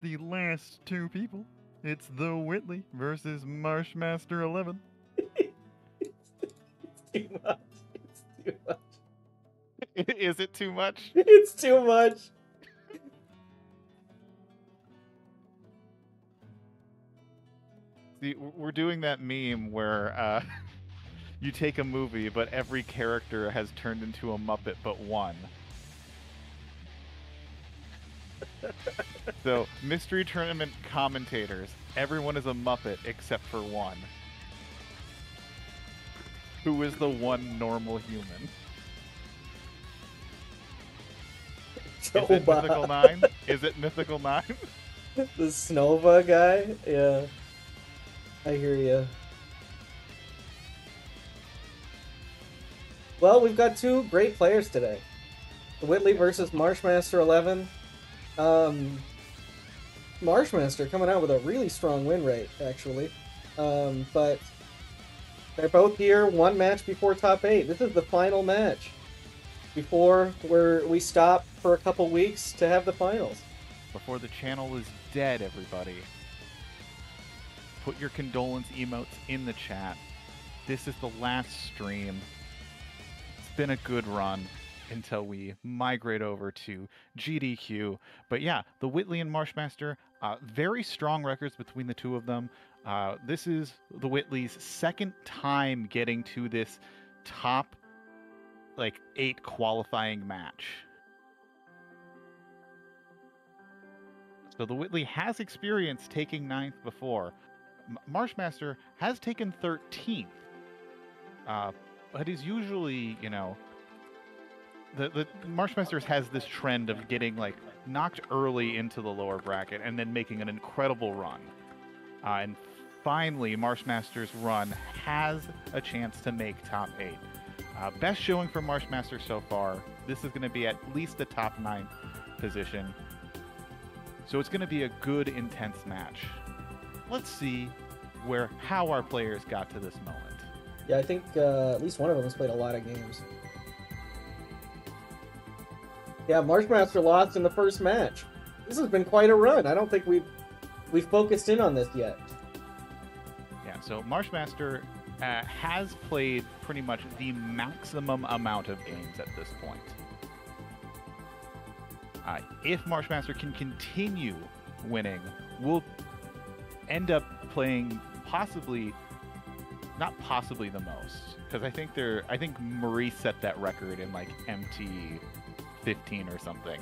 the last two people. It's TheWhitley versus Marshmaster11. It's too much. It's too much. Is it too much? It's too much. See, we're doing that meme where you take a movie, but every character has turned into a Muppet but one. So, mystery tournament commentators, everyone is a Muppet except for one. Who is the one normal human? Is it Mythical 9? Is it Mythical 9? The Snova guy? Yeah. I hear you. Well, we've got two great players today. TheWhitley versus Marshmaster11. Marshmaster coming out with a really strong win rate, actually. But they're both here one match before top 8. This is the final match before we stop for a couple weeks to have the finals. Before the channel is dead, everybody. Put your condolence emotes in the chat. This is the last stream. It's been a good run until we migrate over to GDQ. But yeah, TheWhitley and Marshmaster, very strong records between the two of them. This is TheWhitley's second time getting to this top 8 qualifying match. So TheWhitley has experience taking 9th before. Marshmaster has taken 13th. But he's usually, the Marshmaster has this trend of getting knocked early into the lower bracket and then making an incredible run. And finally, Marshmaster's run has a chance to make top 8. Best showing for Marshmaster so far. This is going to be at least the top 9 position. So it's going to be a good, intense match. Let's see how our players got to this moment. Yeah, I think at least one of them has played a lot of games. Yeah, Marshmaster lost in the first match. This has been quite a run. I don't think we've focused in on this yet. Yeah, so Marshmaster has played pretty much the maximum amount of games at this point. If Marshmaster can continue winning, we'll end up playing not possibly the most, because I think Maurice set that record in MT 15 or something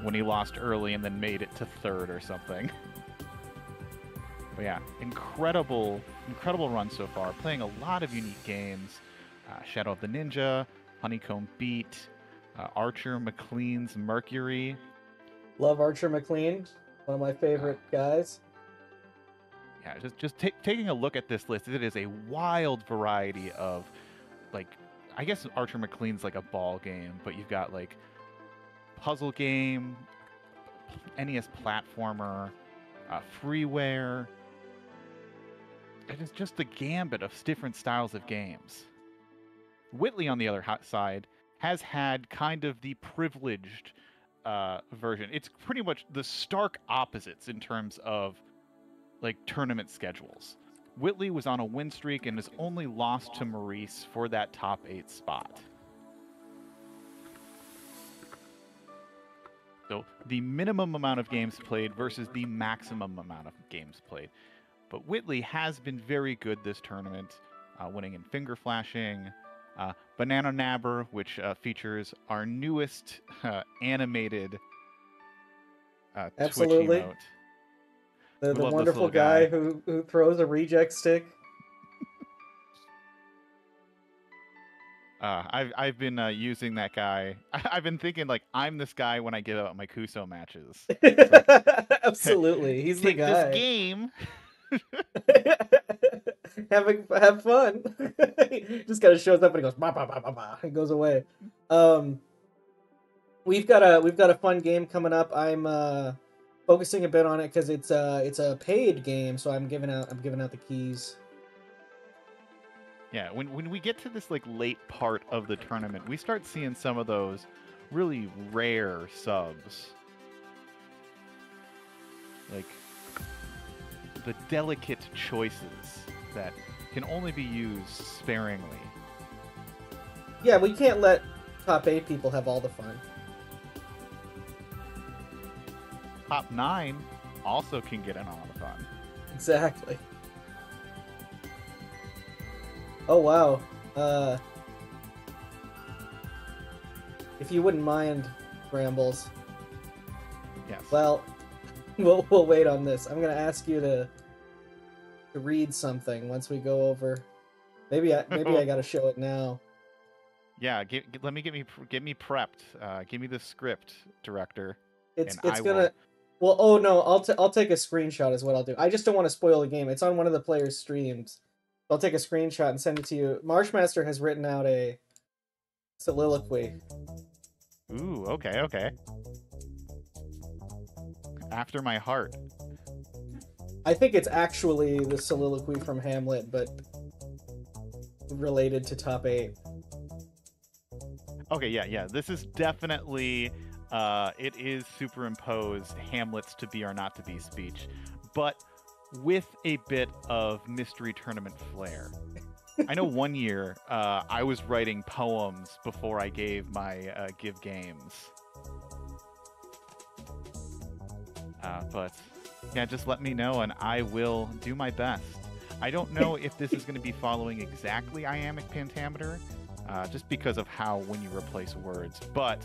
when he lost early and then made it to 3rd or something. But yeah, incredible run so far. Playing a lot of unique games. Shadow of the Ninja, Honeycomb Beat, Archer McLean's Mercury. Love Archer McLean, one of my favorite guys. Yeah, just taking a look at this list, it is a wild variety of, I guess Archer McLean's a ball game, but you've got puzzle game, NES platformer, freeware. It is just the gambit of different styles of games. Whitley, on the other side, has had kind of the privileged version. It's pretty much the stark opposites in terms of tournament schedules. Whitley was on a win streak and has only lost to Maurice for that top 8 spot. So the minimum amount of games played versus the maximum amount of games played. But Whitley has been very good this tournament, winning in finger flashing, Banana Nabber, which features our newest animated Absolutely. Twitch emote. The wonderful guy who throws a reject stick. I've been using that guy. I've been thinking I'm this guy when I give out my Kuso matches. Absolutely, he's the guy. This game. Have fun. Just kind of shows up and he goes bah, bah, bah, bah, bah, and goes away. We've got a fun game coming up. I'm focusing a bit on it because it's a paid game, so I'm giving out the keys. Yeah, when we get to this late part of the tournament, we start seeing some of those really rare subs. like the delicate choices that can only be used sparingly. Yeah, we can't let top 8 people have all the fun. Top 9 also can get in all the fun. Exactly. Oh, wow. If you wouldn't mind, Brambles. Yes. Well, we'll wait on this. I'm going to ask you to read something once we go over. Maybe I got to show it now. Yeah, get me prepped. Give me the script, director. It's gonna. Well, oh no, I'll take a screenshot is what I'll do. I just don't want to spoil the game. It's on one of the players' streams. I'll take a screenshot and send it to you. Marshmaster has written out a soliloquy. Ooh, okay. After my heart. I think it's actually the soliloquy from Hamlet, but related to top 8. Okay, yeah. This is definitely, it is superimposed Hamlet's to be or not to be speech, but with a bit of mystery tournament flair. I know one year I was writing poems before I gave my give games. But yeah, just let me know and I will do my best. I don't know if this is going to be following exactly iambic pentameter, just because of how when you replace words, but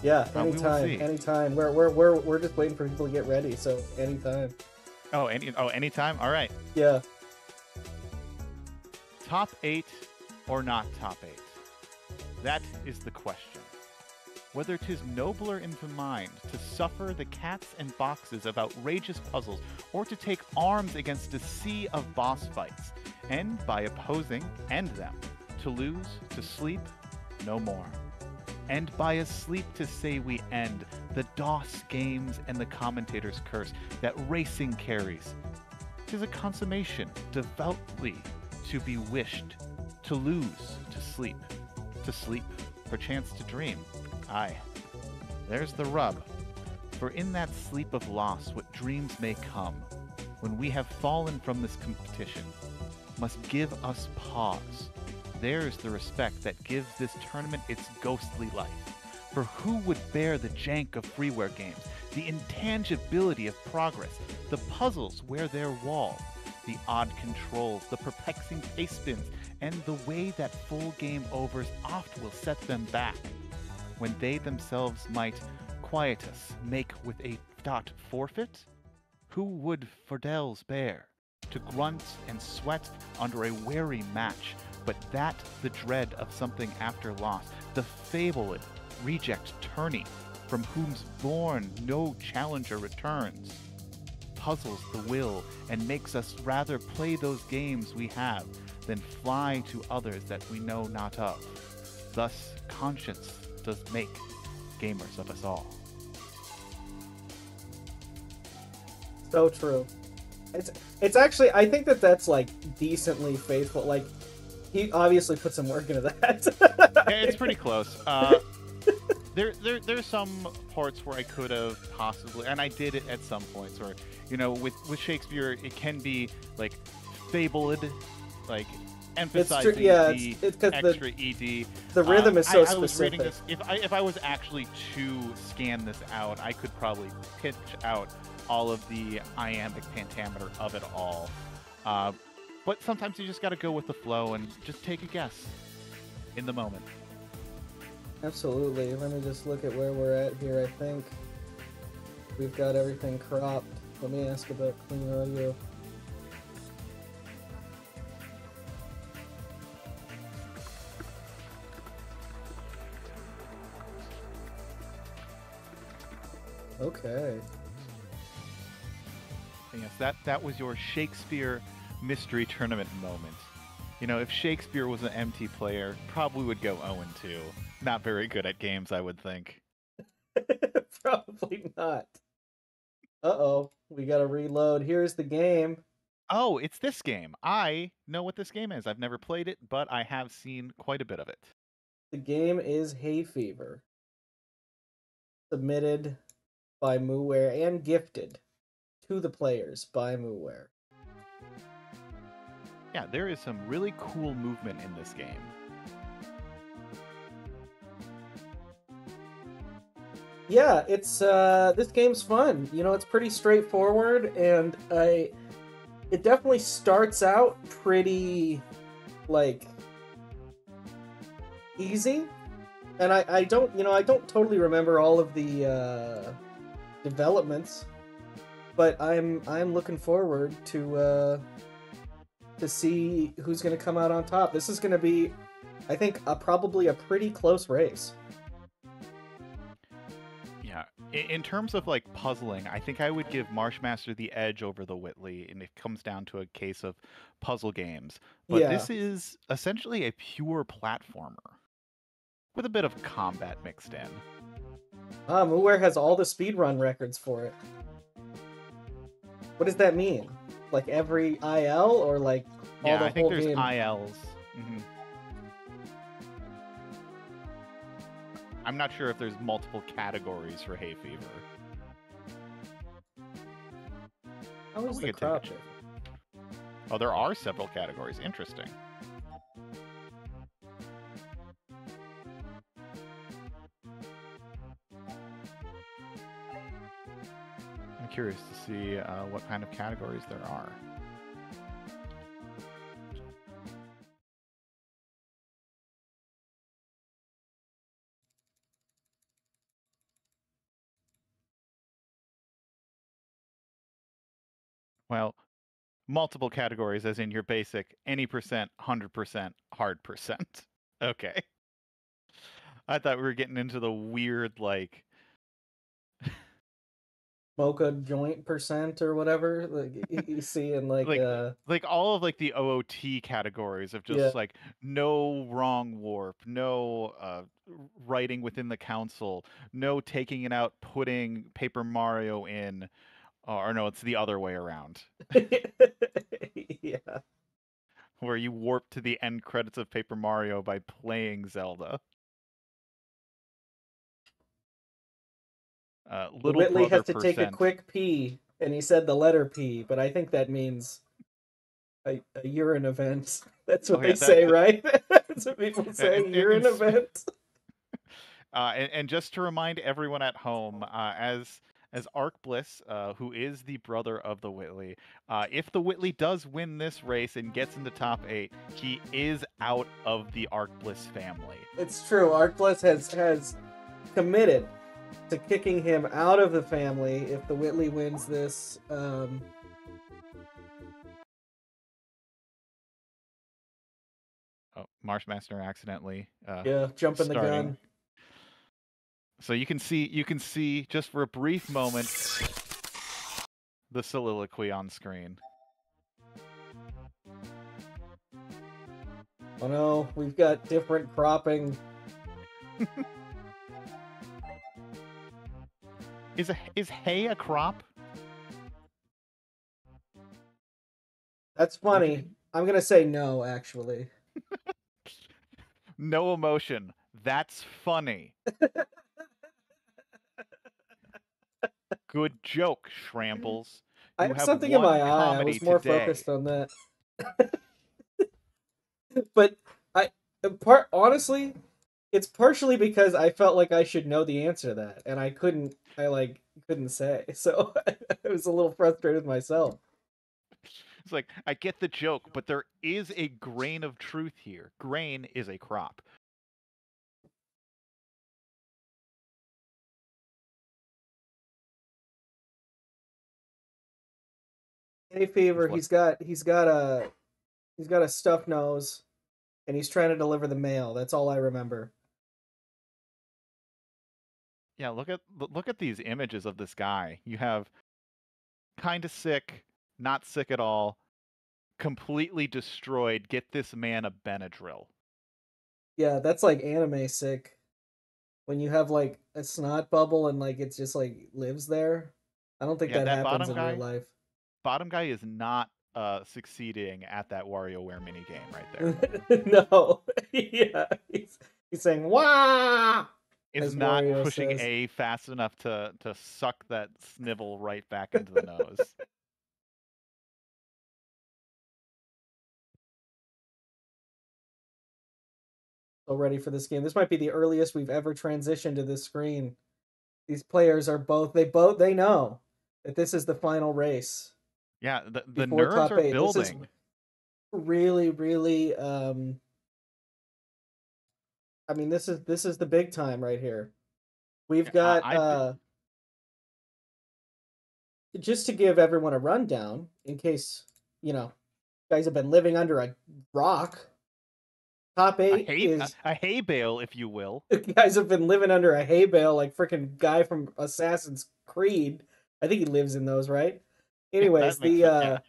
yeah, anytime. We're just waiting for people to get ready, so anytime. Anytime. All right. Yeah. Top 8 or not top 8? That is the question. Whether 'tis nobler in the mind to suffer the cats and boxes of outrageous puzzles, or to take arms against a sea of boss fights, and by opposing end them, to lose, to sleep, no more. And by a sleep to say we end the DOS games and the commentator's curse that racing carries. 'Tis a consummation devoutly to be wished, to lose, to sleep, perchance to dream. Aye, there's the rub. For in that sleep of loss what dreams may come, when we have fallen from this competition, must give us pause. There's the respect that gives this tournament its ghostly life. For who would bear the jank of freeware games, the intangibility of progress, the puzzles where they're walled, the odd controls, the perplexing pace spins, and the way that full game overs oft will set them back, when they themselves might quietus make with a dot forfeit? Who would fordels bear, to grunt and sweat under a wary match, but that the dread of something after loss, the fabled reject tourney, from whom's born no challenger returns, puzzles the will and makes us rather play those games we have than fly to others that we know not of. Thus conscience does make gamers of us all. So true. It's actually, I think that's like decently faithful. Like, he obviously put some work into that. Yeah, it's pretty close. There's some parts where I could have possibly, and I did it at some points, where, you know, with Shakespeare, it can be like fabled, like emphasizing the extra ed. The rhythm is so specific. I was reading this. If I was actually to scan this out, I could probably pitch out all of the iambic pentameter of it all. But sometimes you just got to go with the flow and just take a guess in the moment. Absolutely. Let me just look at where we're at here. I think we've got everything cropped. Let me ask about clean audio. Okay. Yes, that was your Shakespeare mystery tournament moment. You know, if Shakespeare was an MT player, probably would go 0-2. Not very good at games, I would think. Probably not. Uh-oh, we gotta reload. Here's the game. Oh, it's this game. I know what this game is. I've never played it, but I have seen quite a bit of it. The game is Hayfever. Submitted by Mooware and gifted to the players by Mooware. Yeah, there is some really cool movement in this game. Yeah, it's this game's fun. You know, it's pretty straightforward, and it definitely starts out pretty like easy. And I don't totally remember all of the developments, but I'm looking forward to see who's going to come out on top. This is going to be, I think, probably a pretty close race. Yeah, in terms of like puzzling, I think I would give Marshmaster the edge over TheWhitley, and it comes down to a case of puzzle games. But Yeah. this is essentially a pure platformer with a bit of combat mixed in. Mooware has all the speedrun records for it. What does that mean? Like every IL or like all Yeah, the I think whole there's game? ILs. I'm not sure if there's multiple categories for Hayfever. How is we the could take a crop check. different? Oh, there are several categories. Interesting. I'm curious to see what kind of categories there are. Well, multiple categories as in your basic any percent, 100%, hard percent. Okay. I thought we were getting into the weird, like... Mocha joint percent or whatever. Like you see in like all of like the OOT categories of just yeah. like no wrong warp, no writing within the council, no taking it out, putting Paper Mario in, or no, it's the other way around. Yeah. Where you warp to the end credits of Paper Mario by playing Zelda. Little Whitley brother has to take a percent. quick pee, and he said the letter P, but I think that means a urine event. That's what they say, right? That's what people say, urine event. And just to remind everyone at home, as Arc Bliss, who is the brother of TheWhitley, if TheWhitley does win this race and gets into top 8, he is out of the Arc Bliss family. It's true. Arc Bliss has committed to kicking him out of the family if TheWhitley wins this. Oh, Marshmaster accidentally. Jumping the gun. So you can see just for a brief moment the soliloquy on screen. Oh no, we've got different cropping. Is hay a crop? That's funny. I'm gonna say no, actually. No emotion. That's funny. Good joke, Shrambles. I have something in my eye. I was more focused on that. But honestly, it's partially because I felt like I should know the answer to that, and I couldn't say. So I was a little frustrated myself. It's like, I get the joke, but there is a grain of truth here. Grain is a crop. Hayfever, he's got a stuffed nose, and he's trying to deliver the mail. That's all I remember. Yeah, look at these images of this guy. You have kind of sick, not sick at all, completely destroyed. Get this man a Benadryl. Yeah, that's like anime sick. When you have like a snot bubble and like it's just like lives there. I don't think that happens in real life. Bottom guy is not succeeding at that WarioWare minigame right there. No. Yeah. He's saying, "Wah!" is as not Wario pushing says. A fast enough to suck that snivel right back into the nose. So ready for this game. This might be the earliest we've ever transitioned to this screen. These players are they know that this is the final race. Yeah, the before nerves top are 8. This is building. really, really I mean, this is the big time right here. We've got just to give everyone a rundown in case, you know, guys have been living under a rock. Top 8 is a hay bale, if you will. guys have been living under a hay bale like freaking guy from Assassin's Creed. I think he lives in those, right? Anyways, the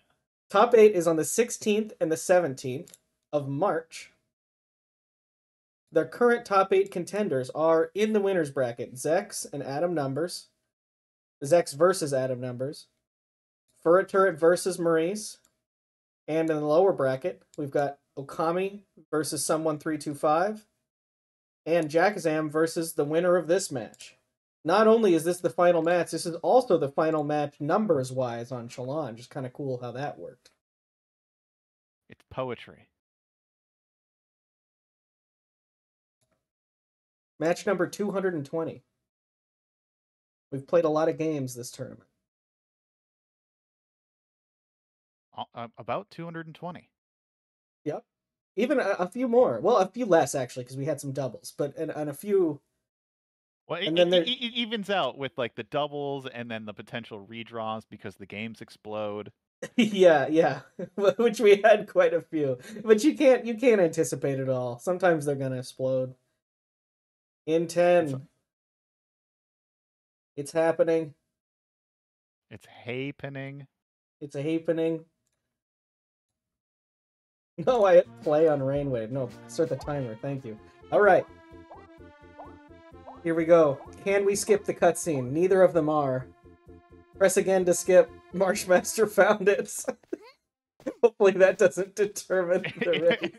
top 8 is on the 16th and the 17th of March. Their current top 8 contenders are in the winners bracket: Zex and Adam Numbers, Zex versus Adam Numbers, Furret Turret versus Maurice, and in the lower bracket, we've got Okami versus Someone325, and Jackazam versus the winner of this match. Not only is this the final match, this is also the final match numbers-wise on Shalon. Just kind of cool how that worked. It's poetry. Match number 220. We've played a lot of games this tournament. About 220. Yep. Even a few more. Well, a few less, actually, because we had some doubles. But and a few... Well, and then it evens out with like the doubles and then the potential redraws because the games explode. yeah. Which we had quite a few. But you can't anticipate it all. Sometimes they're going to explode. In 10. It's happening. It's happening. It's a happening. No, I hit play on Rainwave. No, start the timer. Thank you. All right. Here we go. Can we skip the cutscene? Neither of them are. Press again to skip. Marshmaster found it. Hopefully that doesn't determine the race.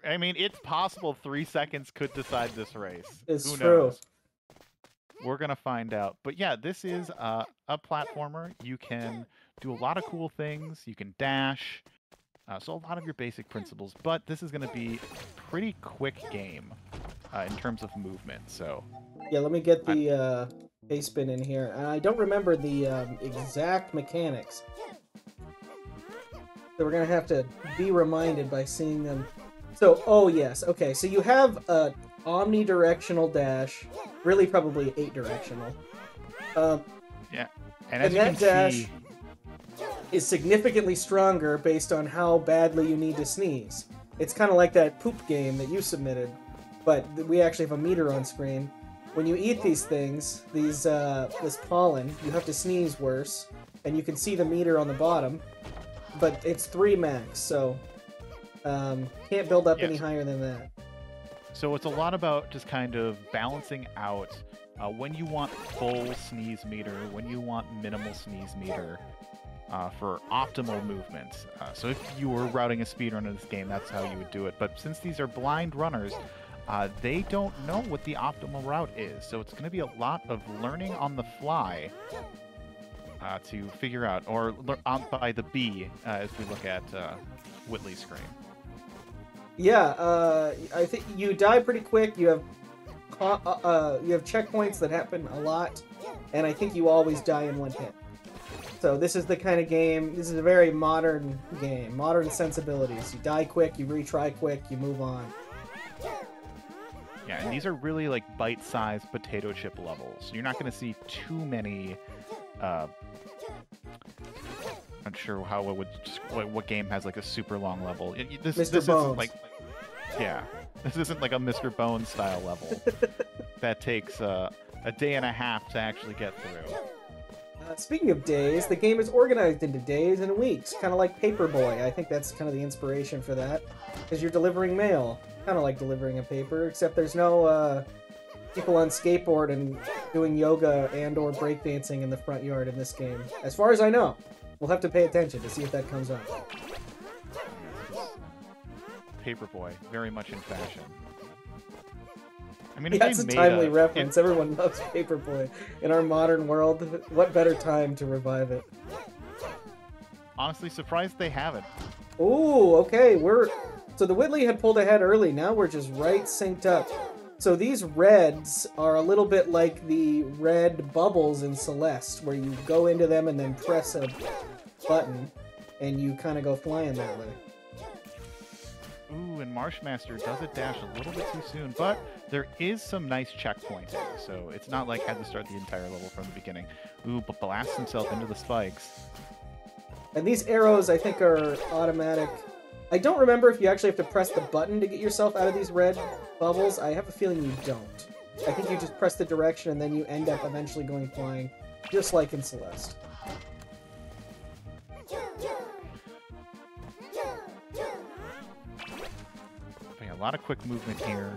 I mean, it's possible 3 seconds could decide this race. It's Who true. knows? We're gonna find out. But yeah, this is a platformer. You can do a lot of cool things. You can dash. So a lot of your basic principles. But this is gonna be a pretty quick game in terms of movement. So yeah, let me get the base spin in here. I don't remember the exact mechanics. So we're going to have to be reminded by seeing them. So, oh yes, okay. So you have a omnidirectional dash, really probably 8-directional. yeah, and that dash is significantly stronger based on how badly you need to sneeze. It's kind of like that poop game that you submitted, but we actually have a meter on screen. When you eat these things, this pollen, you have to sneeze worse, and you can see the meter on the bottom. But it's 3 max, so can't build up any higher than that. So it's a lot about just kind of balancing out when you want full sneeze meter, when you want minimal sneeze meter for optimal movement. So if you were routing a speedrun in this game, that's how you would do it. But since these are blind runners, they don't know what the optimal route is. So it's going to be a lot of learning on the fly to figure out, or by the B as we look at Whitley's screen. Yeah, I think you die pretty quick. You have checkpoints that happen a lot, and I think you always die in 1 hit. So this is the kind of game. This is a very modern game, modern sensibilities. You die quick, you retry quick, you move on. Yeah, and these are really like bite-sized potato chip levels. You're not going to see too many. Not sure how it would. What game has like a super long level? This isn't like. Yeah, this isn't like a Mr. Bones style level. That takes a day and a half to actually get through. Speaking of days, the game is organized into days and weeks, kind of like Paperboy. I think that's kind of the inspiration for that, because you're delivering mail, kind of like delivering a paper, except there's no people on skateboard and doing yoga and/or breakdancing in the front yard in this game, as far as I know. We'll have to pay attention to see if that comes up. Paperboy, very much in fashion. I mean, if Yeah, they it's a made timely reference. Everyone loves Paperboy. In our modern world, what better time to revive it? Honestly, surprised they haven't. Ooh, okay. So the Whitley had pulled ahead early. Now we're just right synced up. So these reds are a little bit like the red bubbles in Celeste, where you go into them and then press a button, and you kind of go flying that way. Ooh, and Marshmaster does it dash a little bit too soon, but there is some nice checkpointing, so it's not like had to start the entire level from the beginning. Ooh, but blasts himself into the spikes. And these arrows, I think, are automatic. I don't remember if you actually have to press the button to get yourself out of these red bubbles. I have a feeling you don't. I think you just press the direction and then you end up eventually going flying, just like in Celeste. A lot of quick movement here.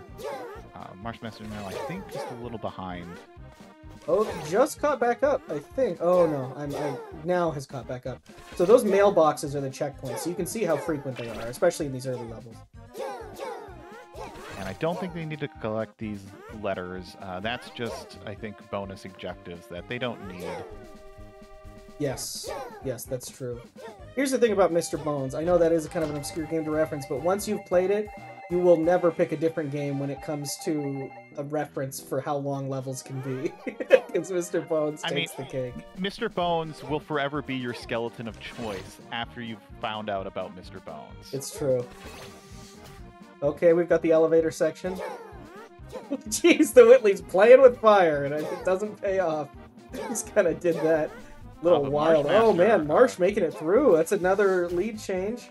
Marshmaster now, I think, just a little behind. Oh, just caught back up, I think. Oh no, I now has caught back up. So those mailboxes are the checkpoints, so you can see how frequent they are, especially in these early levels. And I don't think they need to collect these letters. That's just, I think, bonus objectives that they don't need. Yes, that's true. Here's the thing about Mr. Bones. I know that is kind of an obscure game to reference, but once you've played it, you will never pick a different game when it comes to a reference for how long levels can be. Because Mr. Bones takes the cake. Mr. Bones will forever be your skeleton of choice after you've found out about Mr. Bones. It's true. Okay, we've got the elevator section. Jeez, the Whitley's playing with fire, and it doesn't pay off. Just kind of did that. Little wild. Oh man, Marsh making it through. That's another lead change.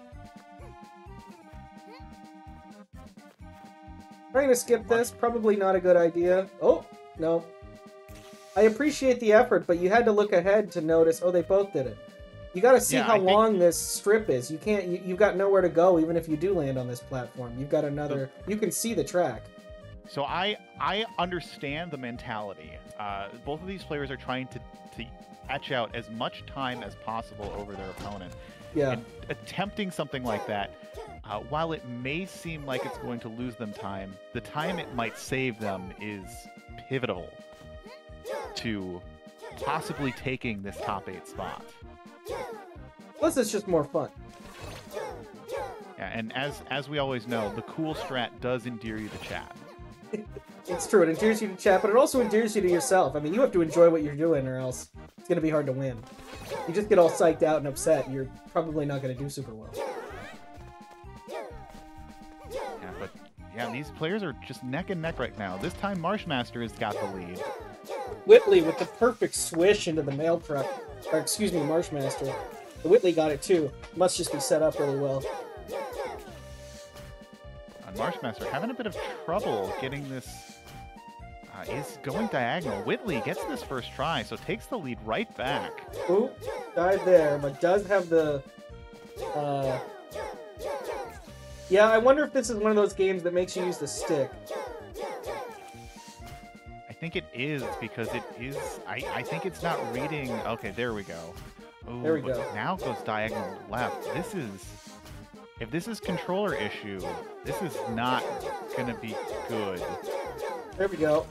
Trying to skip this, probably not a good idea. Oh, no. I appreciate the effort, but you had to look ahead to notice, oh, they both did it. You gotta see how long this strip is. You can't, you've got nowhere to go even if you do land on this platform. You've got another, you can see the track. So I understand the mentality. Both of these players are trying to etch out as much time as possible over their opponent. Yeah. And attempting something like that, while it may seem like it's going to lose them time, the time it might save them is pivotal to possibly taking this top 8 spot. Plus, it's just more fun. Yeah, and as we always know, the cool strat does endear you to chat. It's true, it endears you to chat, but it also endears you to yourself. I mean, you have to enjoy what you're doing, or else it's going to be hard to win. You just get all psyched out and upset, you're probably not going to do super well. Yeah, these players are just neck and neck right now. This time Marshmaster has got the lead. Whitley with the perfect swish into the mail truck. Or excuse me, Marshmaster. The Whitley got it too. Must just be set up really well. Marshmaster having a bit of trouble getting this. Is going diagonal. Whitley gets this first try, so takes the lead right back. Ooh, died there, but does have the... Yeah, I wonder if this is one of those games that makes you use the stick. I think it is, because it is... I think it's not reading... Okay, there we go. Ooh, there we go. Now goes diagonal left. This is... If this is controller issue, this is not going to be good. There we go.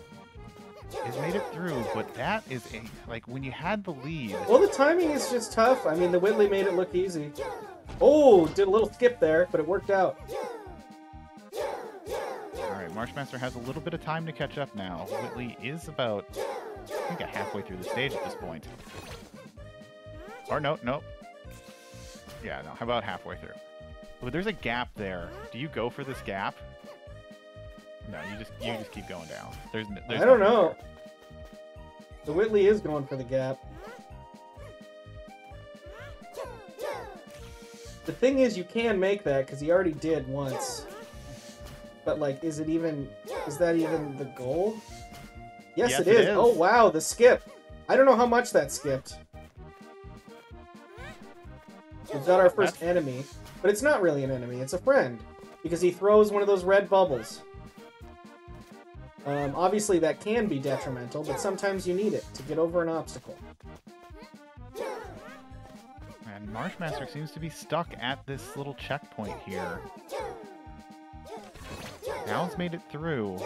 He's made it through, but that is like when you had the lead. Well, the timing is just tough. I mean, the Whitley made it look easy. Oh, did a little skip there, but it worked out. All right, Marshmaster has a little bit of time to catch up now. Whitley is about, I think, halfway through the stage at this point. Or no. Yeah, no, how about halfway through? Oh, there's a gap there. Do you go for this gap? No, you just keep going down. There's I don't know. The Whitley is going for the gap. The thing is, you can make that because he already did once. But like, is that even the goal? Yes, it is. Oh wow, the skip. I don't know how much that skipped. We've got our first enemy, but it's not really an enemy. It's a friend because he throws one of those red bubbles. Obviously, that can be detrimental, but sometimes you need it to get over an obstacle. And Marshmaster seems to be stuck at this little checkpoint here. Al's made it through,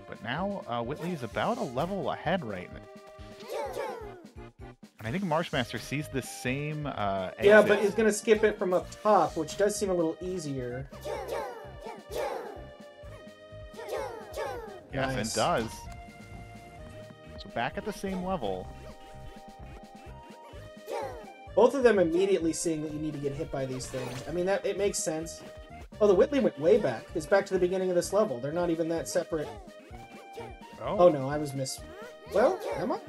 But now Whitley is about a level ahead right now. And I think Marshmaster sees the same exit. Yeah, but he's going to skip it from up top, which does seem a little easier. Yes, Nice. it does. So back at the same level. Both of them immediately seeing that you need to get hit by these things. I mean, that it makes sense. Oh, the Whitley went way back. It's back to the beginning of this level. They're not even that separate. Oh no, I was Well, am I?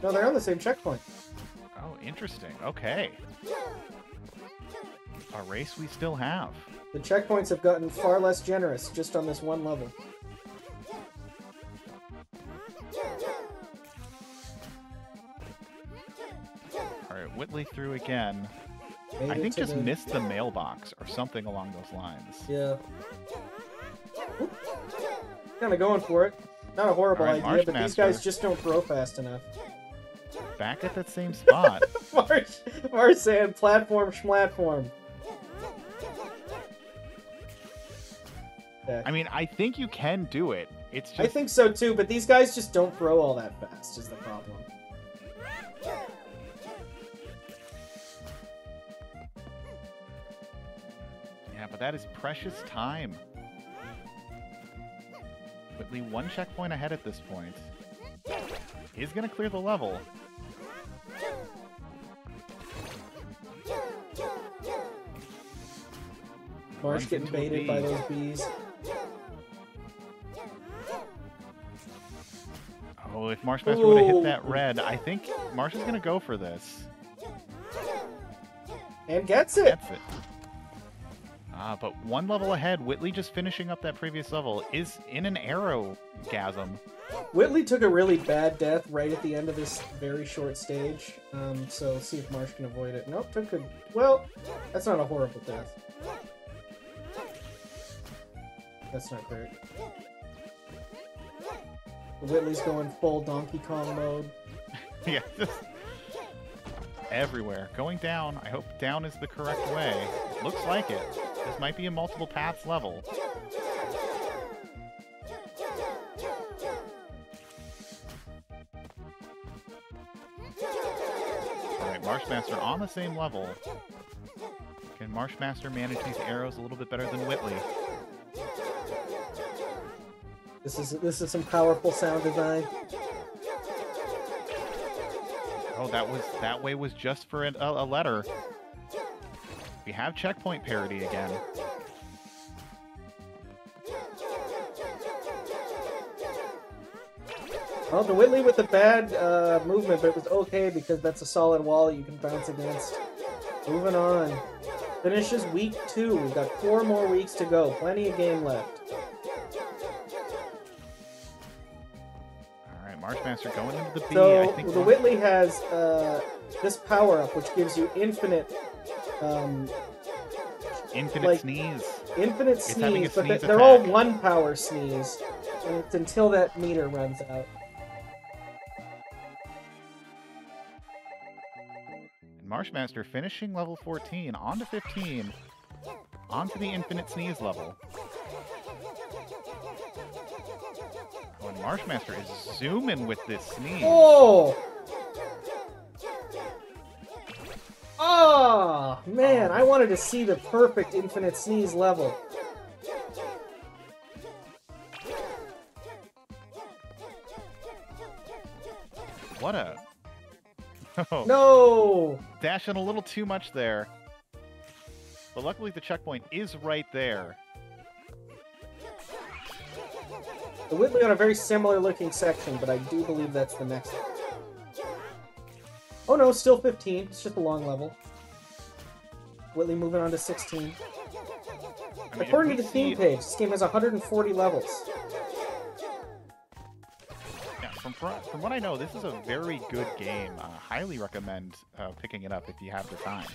No, they're on the same checkpoint. Oh, interesting. Okay. A race we still have. The checkpoints have gotten far less generous just on this one level. Alright, Whitley through again. Made I it think to just the- missed the mailbox or something along those lines. Yeah. Kind of going for it. Not a horrible All right, idea, but these guys Marshmaster. just don't throw fast enough. Back at that same spot. Marsh saying platform schmatform. I mean, I think you can do it. It's just I think so too, but these guys just don't throw all that fast, is the problem. yeah, but that is precious time. Whitley one checkpoint ahead at this point. Is gonna clear the level. Marsh Runs getting into a baited by bee. those bees. Oh, if Marshmaster would have hit Ooh. that red, I think Marsh is gonna go for this. And gets it! Gets it. But one level ahead, Whitley just finishing up that previous level is in an arrow-gasm. Whitley took a really bad death right at the end of this very short stage. So see if Marsh can avoid it. Nope, took a... Well, that's not a horrible death. That's not great. Whitley's going full Donkey Kong mode. yeah, just everywhere. Going down. I hope down is the correct way. Looks like it. This might be a multiple paths level. Alright, Marshmaster on the same level. Can Marshmaster manage these arrows a little bit better than Whitley? This is some powerful sound design. Oh, that way was just for a letter. We have checkpoint parity again. Well, the Whitley with the bad movement, but it was okay because that's a solid wall that you can bounce against. Moving on. Finishes week 2. We've got 4 more weeks to go. Plenty of game left. Alright, Marshmaster going into the B. So I think the Whitley has this power-up, which gives you infinite... infinite like- sneeze. Infinite It's having a sneeze, but sneeze they're all attack. 1 power sneeze. And it's until that meter runs out. And Marshmaster finishing level 14, on to 15, onto the infinite sneeze level. Oh, and Marshmaster is zooming with this sneeze. Oh! Oh, man, I wanted to see the perfect infinite sneeze level. What a... Oh, No! dashing a little too much there. But luckily the checkpoint is right there. The Whitley on a very similar looking section, but I do believe that's the next one. Oh no, still 15. It's just a long level. Whitley moving on to 16. I mean, According if to we the theme see- page, this game has 140 levels. Yeah, from what I know, this is a very good game. Highly recommend picking it up if you have the time.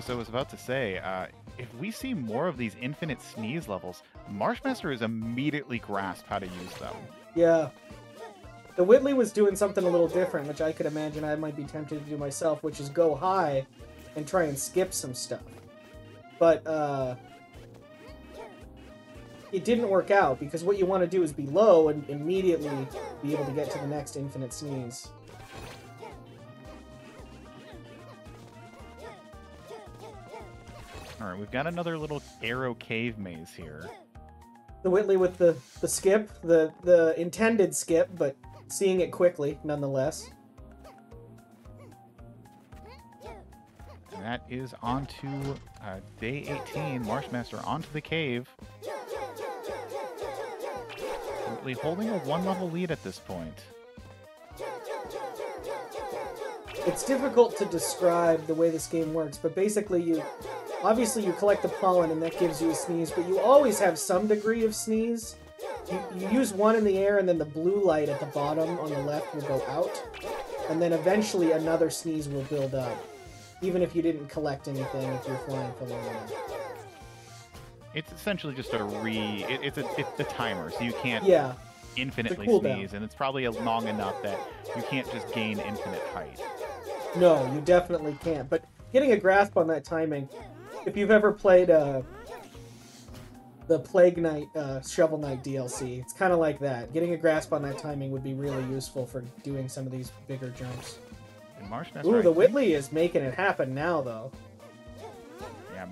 So I was about to say, if we see more of these infinite sneeze levels, Marshmaster has immediately grasped how to use them. Yeah. The Whitley was doing something a little different, which I could imagine I might be tempted to do myself, which is go high and try and skip some stuff. But it didn't work out, because what you want to do is be low and immediately be able to get to the next infinite sneeze. Alright, we've got another little arrow cave maze here. The Whitley with the skip, the intended skip, but seeing it quickly, nonetheless. And that is on to day 18, Marshmaster onto the cave. Whitley holding a 1-level lead at this point. It's difficult to describe the way this game works, but basically obviously you collect the pollen and that gives you a sneeze, but you always have some degree of sneeze. You use one in the air and then the blue light at the bottom on the left will go out, and then eventually another sneeze will build up, even if you didn't collect anything if you're flying for long enough. It's essentially just it's a timer, so you can't infinitely sneeze, and it's probably long enough that you can't just gain infinite height. No, you definitely can't. But getting a grasp on that timing, if you've ever played the Plague Knight Shovel Knight DLC, it's kind of like that. Getting a grasp on that timing would be really useful for doing some of these bigger jumps. And Marshmaster, ooh, the Whitley is making it happen now, though. Yeah,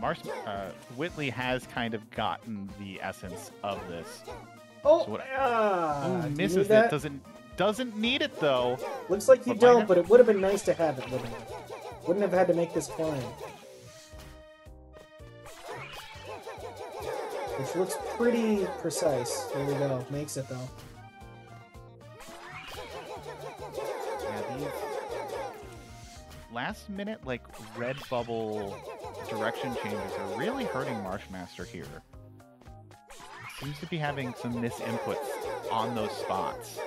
Whitley has kind of gotten the essence of this. Oh, so misses it. Doesn't need it though. Looks like you don't, but it would have been nice to have it, wouldn't it? Wouldn't have had to make this climb. Which looks pretty precise. There we go. Makes it though. Yeah, these last minute like red bubble direction changes are really hurting Marshmaster here. Seems to be having some misinputs on those spots.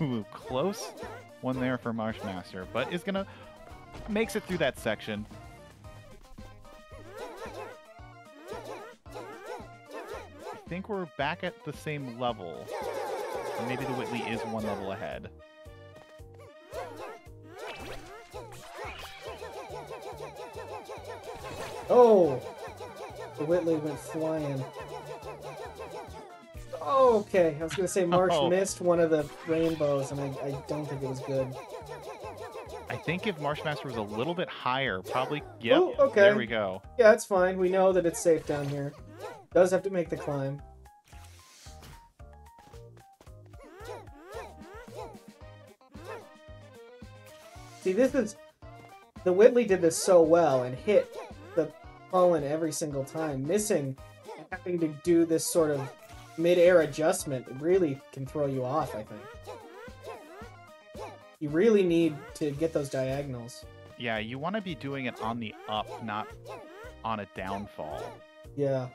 Ooh, close one there for Marshmaster, but makes it through that section. I think we're back at the same level. Or maybe the Whitley is 1 level ahead. Oh! The Whitley went flying. Oh, okay. I was going to say Marsh missed one of the rainbows, and I don't think it was good. I think if Marshmaster was a little bit higher, probably... Yep, oh, okay. There we go. Yeah, it's fine. We know that it's safe down here. Does have to make the climb. See, this is... The Whitley did this so well and hit the pollen every single time. Missing and having to do this sort of mid-air adjustment really can throw you off, I think. You really need to get those diagonals. Yeah, you want to be doing it on the up, not on a downfall. Yeah.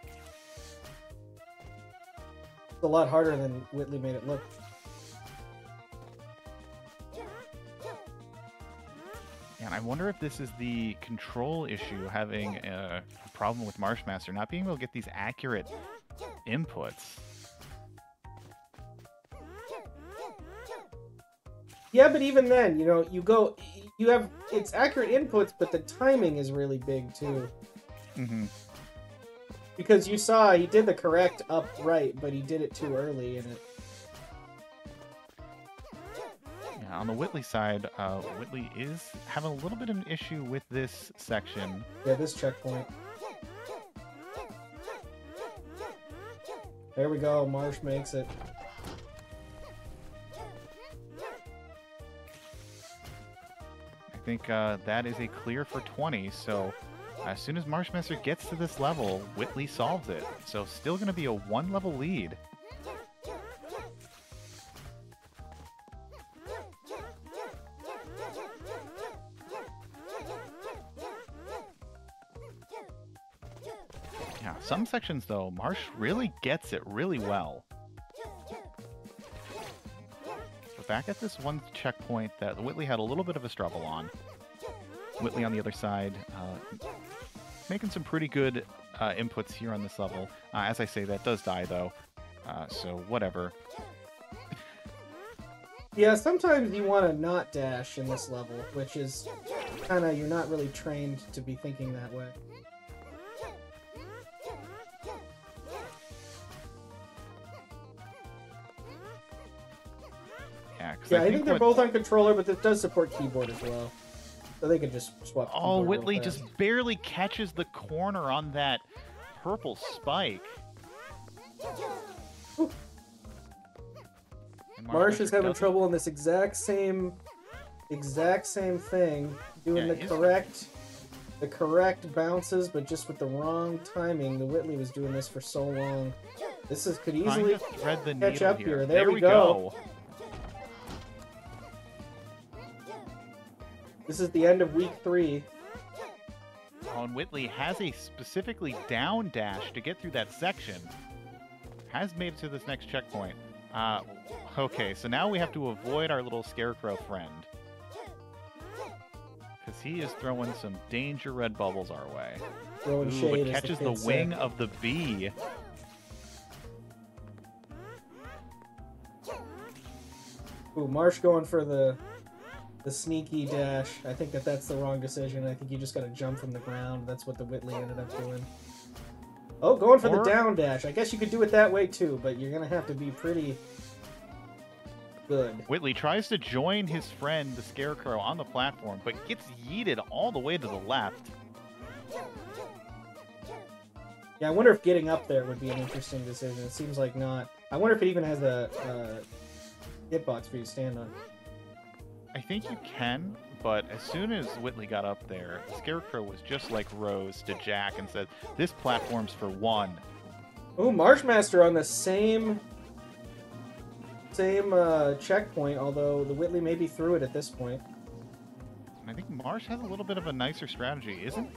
It's a lot harder than Whitley made it look. And I wonder if this is the control issue, having a problem with Marshmaster, not being able to get these accurate inputs. Yeah, but even then, you know, you have, it's accurate inputs, but the timing is really big too. Mm-hmm. Because you saw he did the correct up right, but he did it too early, and it... Yeah, on the Whitley side, Whitley is having a little bit of an issue with this section. Yeah, this checkpoint. There we go, Marsh makes it. I think that is a clear for 20, so as soon as Marshmaster gets to this level, Whitley solves it. So still going to be a 1-level lead. Yeah, some sections though, Marsh really gets it really well. Back at this one checkpoint that Whitley had a little bit of a struggle on. Whitley on the other side, making some pretty good inputs here on this level. As I say, that does die though, so whatever. Yeah, sometimes you want to not dash in this level, which is kind of, you're not really trained to be thinking that way. Yeah, I think they're both on controller, but it does support keyboard as well. So they could just swap. Oh, Whitley just barely catches the corner on that purple spike. Marsh is having trouble in this exact same thing, doing the correct bounces, but just with the wrong timing. The Whitley was doing this for so long. This could easily catch up here. There we go. This is the end of week 3. Oh, and Whitley has a specifically down dash to get through that section. Has made it to this next checkpoint. Okay, so now we have to avoid our little scarecrow friend. Because he is throwing some danger red bubbles our way. Throwing shade, but catches the wing of the bee. Ooh, Marsh going for the sneaky dash. I think that's the wrong decision. I think you just got to jump from the ground. That's what the Whitley ended up doing. Oh, going for the down dash. I guess you could do it that way too, but you're going to have to be pretty good. Whitley tries to join his friend, the Scarecrow, on the platform, but gets yeeted all the way to the left. Yeah, I wonder if getting up there would be an interesting decision. It seems like not. I wonder if it even has a hitbox for you to stand on. I think you can, but as soon as Whitley got up there, the Scarecrow was just like Rose to Jack and said, "This platform's for one." Ooh, Marshmaster on the same checkpoint, although the Whitley may be through it at this point. And I think Marsh has a little bit of a nicer strategy, isn't?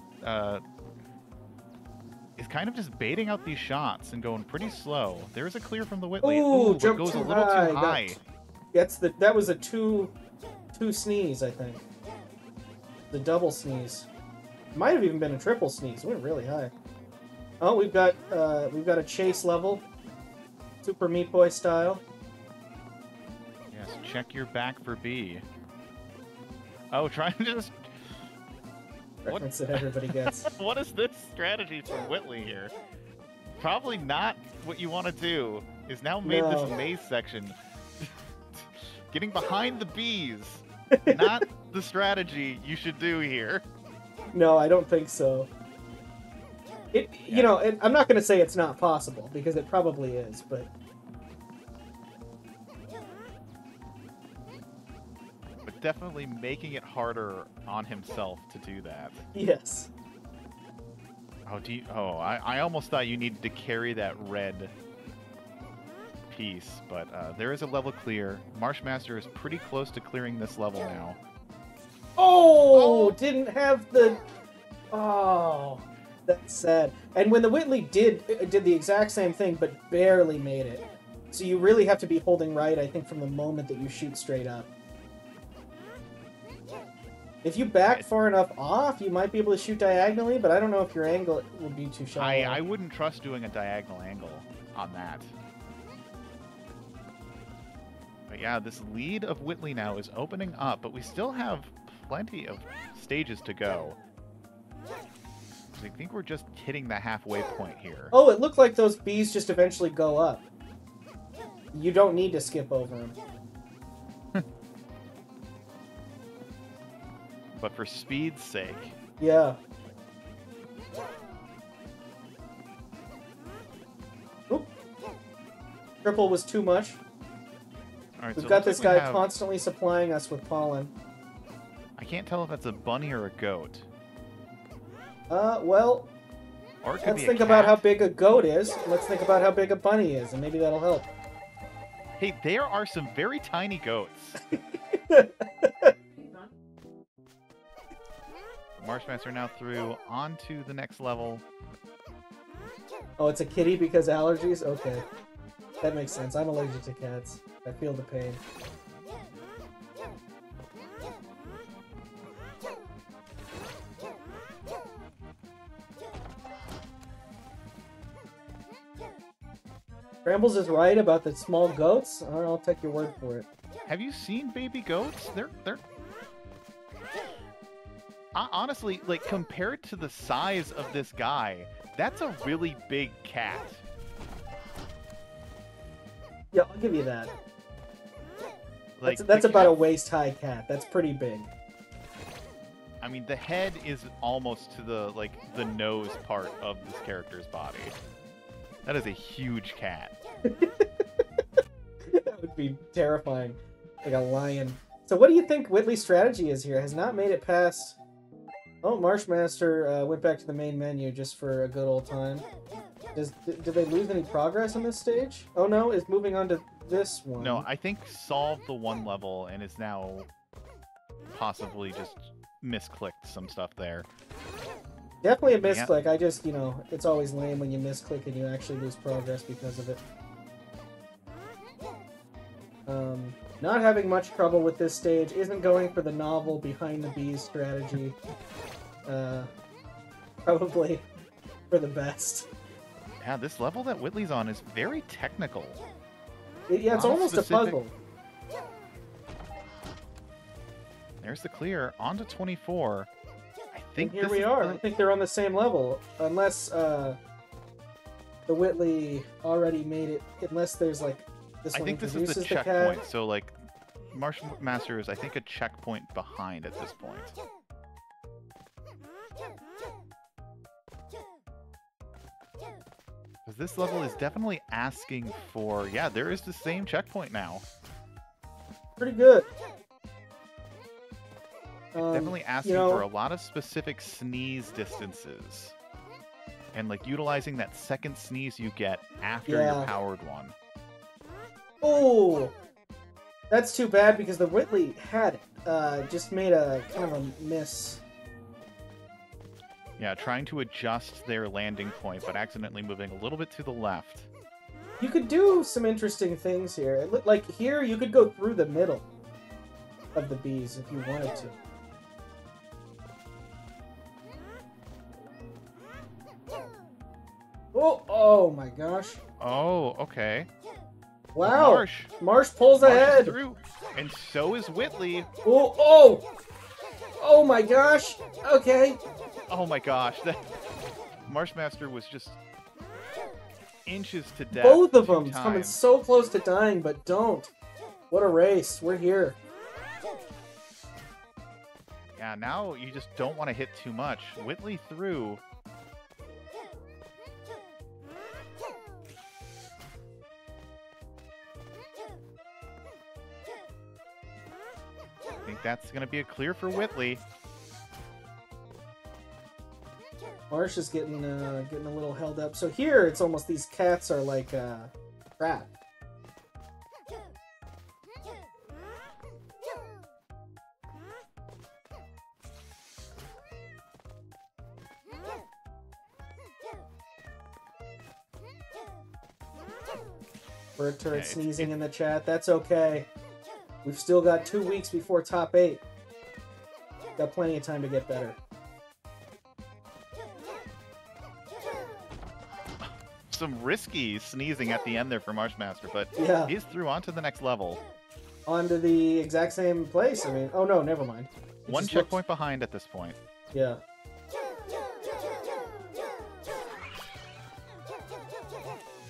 Is kind of just baiting out these shots and going pretty slow. There's a clear from the Whitley. Ooh, jump goes a little too high. That was a two sneeze, I think. The double sneeze. Might have even been a triple sneeze. It went really high. Oh, we've got a chase level. Super Meat Boy style. Yes, check your back for B. Oh, trying to just... Reference that everybody gets. What is this strategy from Whitley here? Probably not what you want to do. Is now made this maze section. Getting behind the bees. Not the strategy you should do here. No, I don't think so. You know, I'm not going to say it's not possible, because it probably is, but definitely making it harder on himself to do that. Yes. Oh, I almost thought you needed to carry that red piece, but there is a level clear. Marshmaster is pretty close to clearing this level now. Oh! Didn't have the... Oh, that's sad. And when the Whitley did the exact same thing, but barely made it. So you really have to be holding right, I think, from the moment that you shoot straight up. If you back far enough off, you might be able to shoot diagonally, but I don't know if your angle would be too shallow. I wouldn't trust doing a diagonal angle on that. But yeah, this lead of Whitley now is opening up, but we still have plenty of stages to go. I think we're just hitting the halfway point here. Oh, it looked like those bees just eventually go up. You don't need to skip over them. But for speed's sake. Yeah. Oop. Triple was too much. All right, We've got this guy constantly supplying us with pollen. I can't tell if that's a bunny or a goat. Well, let's think about how big a goat is. Let's think about how big a bunny is, and maybe that'll help. Hey, there are some very tiny goats. Marshmaster now through onto the next level. Oh, it's a kitty because allergies? Okay. That makes sense. I'm allergic to cats. I feel the pain. Brambles is right about the small goats. I'll take your word for it. Have you seen baby goats? They're honestly, like, compared to the size of this guy, that's a really big cat. Yeah, I'll give you that. Like, That's about a waist-high cat. That's pretty big. I mean, the head is almost to the nose part of this character's body. That is a huge cat. That would be terrifying. Like a lion. So what do you think Whitley's strategy is here? Has not made it past... Oh, Marshmaster went back to the main menu just for a good old time. Did they lose any progress on this stage? Oh no, is moving on to this one. No, I think solved the one level and is now possibly just misclicked some stuff there. Definitely a misclick. I just, it's always lame when you misclick and you actually lose progress because of it. Not having much trouble with this stage. Isn't going for the novel behind the bees strategy. Probably for the best. Yeah, this level that Whitley's on is very technical. Yeah, it's almost a puzzle. There's the clear. On to 24. I think here we are. I think they're on the same level. Unless the Whitley already made it. Unless there's like... I think this is the checkpoint. So, like, Marshmaster is, I think, a checkpoint behind at this point. Because this level is definitely asking for... Yeah, there is the same checkpoint now. Pretty good. Definitely asking for a lot of specific sneeze distances. And, like, utilizing that second sneeze you get after your powered one. Oh! That's too bad because the Whitley had just made a kind of a miss. Yeah, trying to adjust their landing point, but accidentally moving a little bit to the left. You could do some interesting things here. Like here, you could go through the middle of the bees if you wanted to. Oh my gosh. Oh, okay. Wow. Marsh pulls ahead. Through, and so is Whitley. Oh my gosh. Okay. Oh my gosh. Marshmaster was just inches to death. Both of them coming so close to dying, but don't. What a race. We're here. Yeah, now you just don't want to hit too much. Whitley through. I think that's going to be a clear for Whitley. Marsh is getting a little held up. So here, it's almost these cats are like crap. Bird turret sneezing in the chat. That's okay. We've still got 2 weeks before top 8. Got plenty of time to get better. Some risky sneezing at the end there for Marshmaster, but he's through onto the next level. Onto the exact same place. I mean, oh no, never mind. One checkpoint behind at this point. Yeah.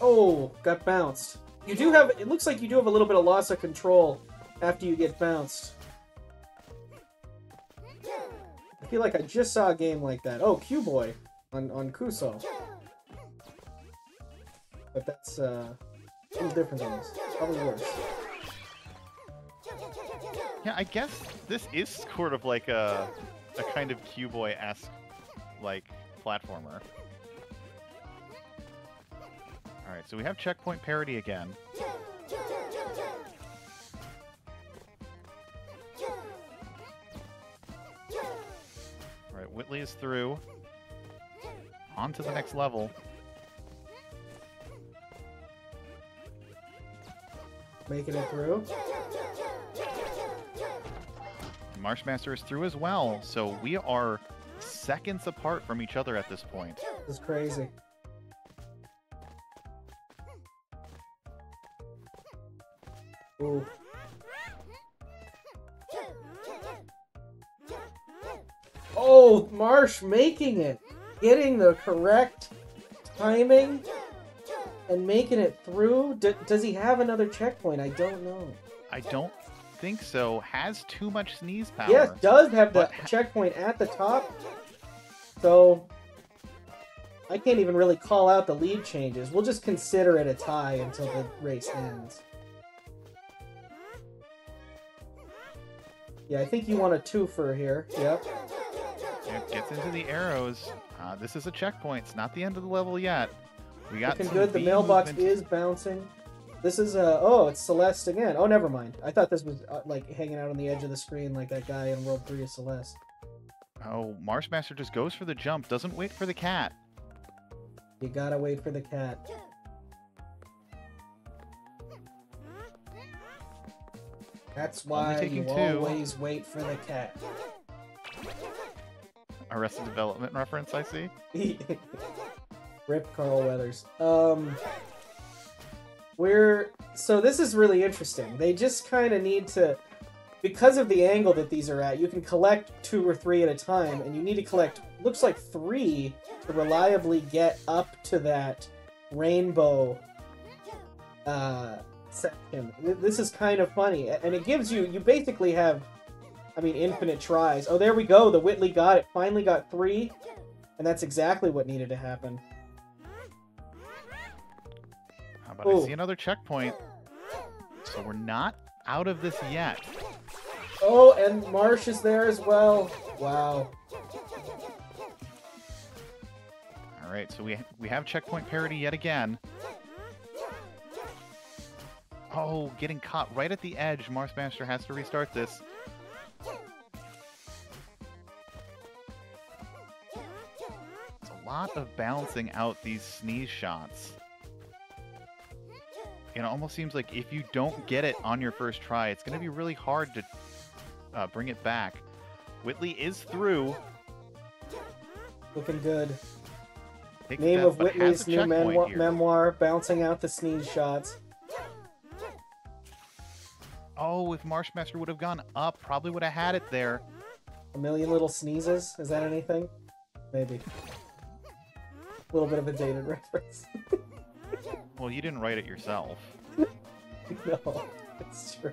Oh, got bounced. You do have, it looks like you do have a little bit of loss of control after you get bounced. I feel like I just saw a game like that. Oh, Q-Boy on Kuso. But that's a little different than this. Probably worse. Yeah, I guess this is sort of like a kind of Q-Boy-esque like platformer. Alright, so we have checkpoint parity again. Alright, Whitley is through. On to the next level. Making it through. Marshmaster is through as well, so we are seconds apart from each other at this point. This is crazy. Ooh. Oh, Marsh making it. Getting the correct timing and making it through. Does he have another checkpoint? I don't know. I don't think so. Has too much sneeze power. Yes, does have the checkpoint at the top. So I can't even really call out the lead changes. We'll just consider it a tie until the race ends. Yeah, I think you want a twofer here. Yep. It gets into the arrows. This is a checkpoint. It's not the end of the level yet. We got looking good. The mailbox is bouncing. This is oh, it's Celeste again. Oh, never mind. I thought this was like hanging out on the edge of the screen like that guy in World 3 of Celeste. Oh, Marshmaster just goes for the jump. Doesn't wait for the cat. You gotta wait for the cat. That's why you always wait for the cat. Arrested Development reference, I see. Rip Carl Weathers. So this is really interesting. They just kind of need to, because of the angle that these are at, you can collect 2 or 3 at a time, and you need to collect, looks like 3 to reliably get up to that rainbow section. This is kind of funny, and it gives you basically have, I mean, infinite tries. Oh, there we go. The Whitley got it. Finally got 3, and that's exactly what needed to happen. How about I see another checkpoint? So we're not out of this yet. Oh, and Marsh is there as well. Wow. All right, so we have checkpoint parity yet again. Oh, getting caught right at the edge. Marshmaster has to restart this. It's a lot of balancing out these sneeze shots. It almost seems like if you don't get it on your first try, it's going to be really hard to bring it back. Whitley is through. Looking good. Name of Whitley's new memoir, bouncing out the sneeze shots. Oh, if Marshmaster would have gone up, probably would have had it there. A million little sneezes? Is that anything? Maybe. A little bit of a dated reference. Well, you didn't write it yourself. No, it's true.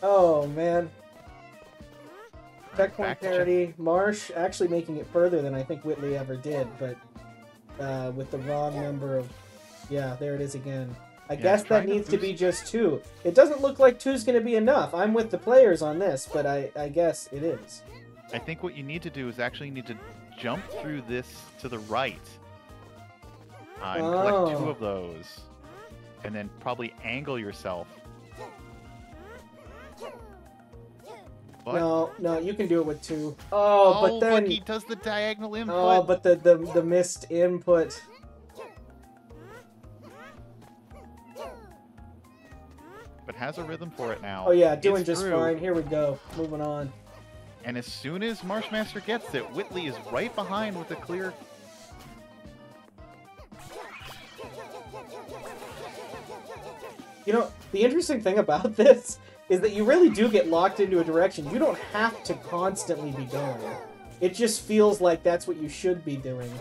Oh, man. Checkpoint parity. Marsh actually making it further than I think Whitley ever did, but with the wrong number of... Yeah, there it is again. I guess that needs to be just 2. It doesn't look like 2's going to be enough. I'm with the players on this, but I guess it is. I think what you need to do is actually need to jump through this to the right. And collect 2 of those. And then probably angle yourself. But... No, you can do it with 2. Oh, but then... But he does the diagonal input. Oh, but the missed input... But has a rhythm for it now. Oh yeah, doing just fine. Here we go. Moving on. And as soon as Marshmaster gets it, Whitley is right behind with a clear... You know, the interesting thing about this is that you really do get locked into a direction. You don't have to constantly be going. It just feels like that's what you should be doing.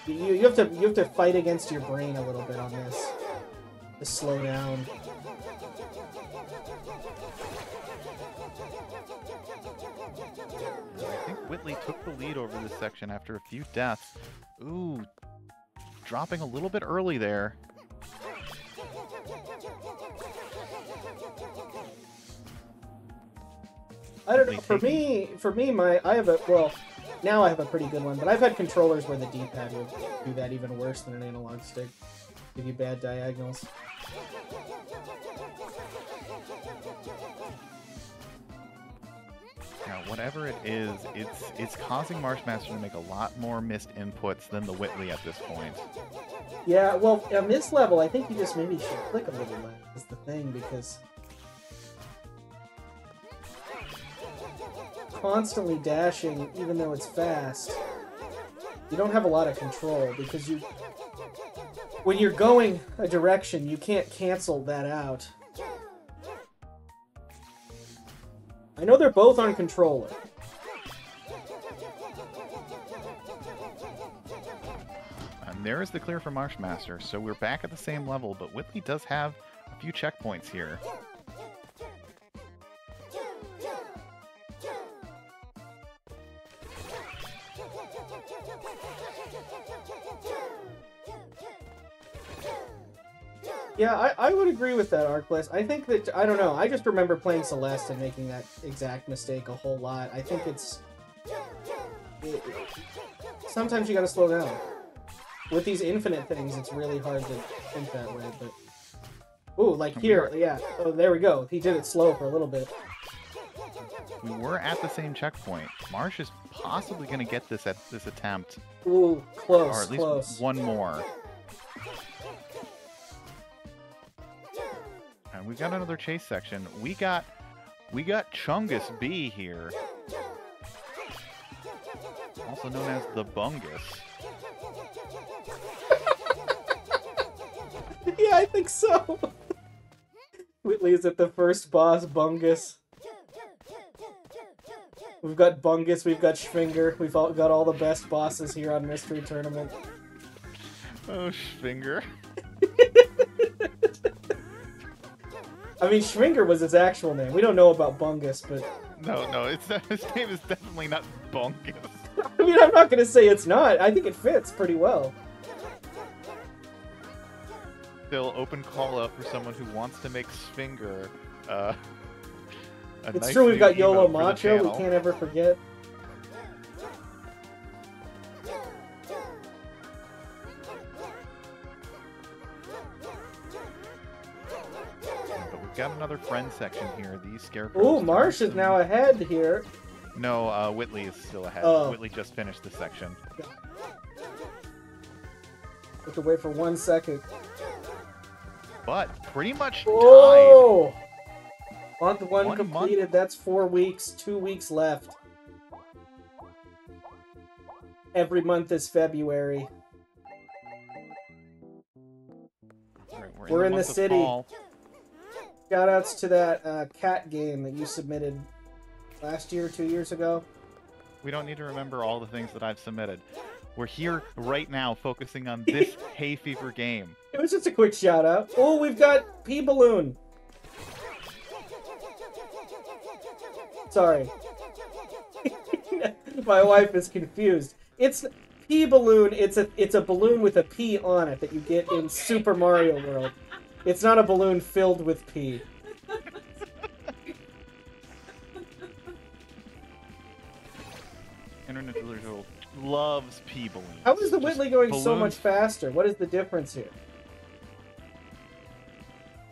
You have to fight against your brain a little bit on this. To slow down. I think Whitley took the lead over this section after a few deaths. Ooh, dropping a little bit early there. I don't know. For me, now I have a pretty good one, but I've had controllers where the D-pad will do that even worse than an analog stick. Give you bad diagonals. Now, whatever it is, it's causing Marshmaster to make a lot more missed inputs than the Whitley at this point. Yeah, well, on this level, I think you just maybe should click a little less, is the thing, because... constantly dashing, even though it's fast, you don't have a lot of control, because when you're going a direction, you can't cancel that out. I know they're both on controller, there is the clear for Marshmaster. So we're back at the same level, but Whitley does have a few checkpoints here. Yeah, I would agree with that, Arcless. I think that, I don't know, I just remember playing Celeste and making that exact mistake a whole lot. I think sometimes you gotta slow down. With these infinite things, it's really hard to think that way, but... Ooh, like here, yeah. Oh, there we go. He did it slow for a little bit. We were at the same checkpoint. Marsh is possibly going to get this at this attempt. Ooh, close, or at least close. one more. And we've got another chase section. We got Chungus B here. Also known as the Bungus. Yeah, I think so. Whitley is at the first boss, Bungus. We've got Bungus, we've got Schwinger, we've got all the best bosses here on Mystery Tournament. Oh, Schwinger. I mean, Schwinger was his actual name. We don't know about Bungus, but... No, his name is definitely not Bungus. I mean, I'm not going to say it's not. I think it fits pretty well. Still open call up for someone who wants to make Schwinger It's nice true, we've got YOLO emote for the Macho, we channel. can't ever forget. But we've got another friend section here. These scarecrows. Ooh, Marsh is now ahead here. No, Whitley is still ahead. Oh. Whitley just finished the section. Have to wait for 1 second. But pretty much tied. Oh! Month 1 1 completed, month. that's 4 weeks, 2 weeks left. Every month is February. Right, We're in the month of city. fall. Shoutouts to that cat game that you submitted last year, 2 years ago. We don't need to remember all the things that I've submitted. We're here right now focusing on this Hayfever game. It was just a quick shout out. Oh, we've got P-Balloon. Sorry. My wife is confused. It's P-Balloon. It's a balloon with a P on it that you get in Super Mario World. It's not a balloon filled with P. Internet Digital loves P-Balloons. How is the Just Whitley going so balloons- much faster? What is the difference here?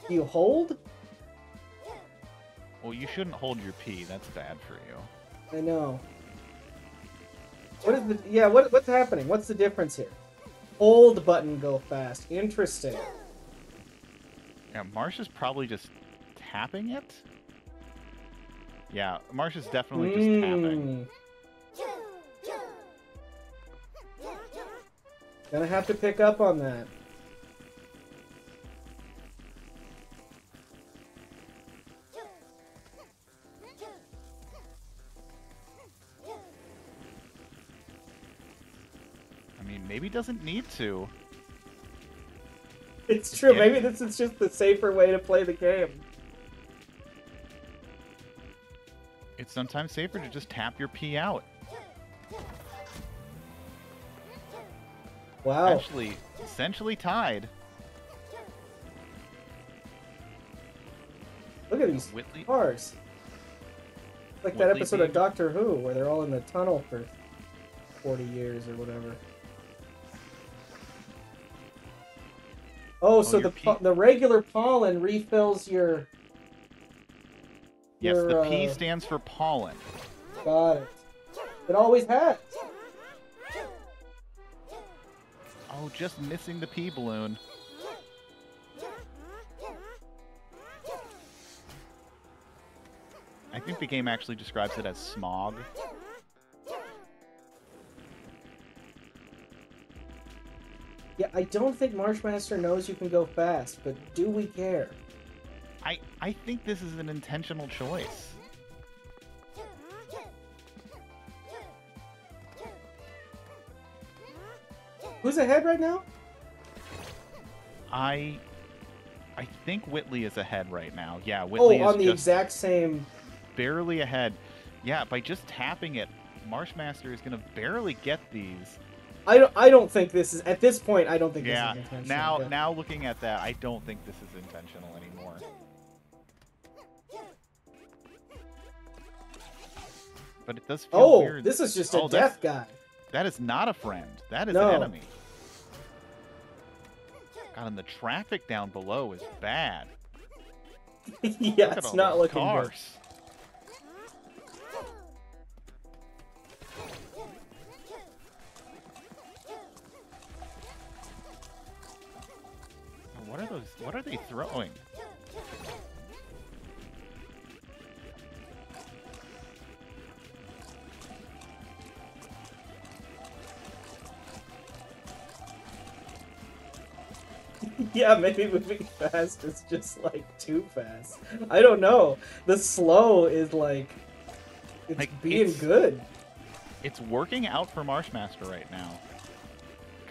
Do you hold? Well, you shouldn't hold your P. That's bad for you. I know. What is the... Yeah, what's happening? What's the difference here? Hold button go fast. Interesting. Yeah, Marsh is probably just tapping it? Yeah, Marsh is definitely just tapping. Gonna have to pick up on that. I mean, maybe doesn't need to. It's true, Yeah. maybe this is just the safer way to play the game. It's sometimes safer to just tap your P out. Wow. Actually, essentially tied. Look at these Whitley. cars. Like that Whitley episode of being- Doctor Who where they're all in the tunnel for 40 years or whatever. Oh, so your the regular pollen refills your... Yes, your, the P stands for pollen. Got it. It always has. Oh, just missing the P balloon. I think the game actually describes it as smog. Yeah, I don't think Marshmaster knows you can go fast, but do we care? I think this is an intentional choice. Who's ahead right now? I think Whitley is ahead right now. Yeah, Whitley is on the just exact same. barely ahead. Yeah, by just tapping it, Marshmaster is going to barely get these. I don't think this is at this point. I don't think Yeah, this is intentional. now looking at that, I don't think this is intentional anymore. But it does feel weird. This is just a death guy. That is not a friend. That is No. an enemy. God, and the traffic down below is bad. Yeah, Look at it's all not those looking good. cars. What are those? What are they throwing? Yeah, maybe moving fast is just like too fast. I don't know. The slow is like it's Like, being good. It's working out for Marshmaster right now.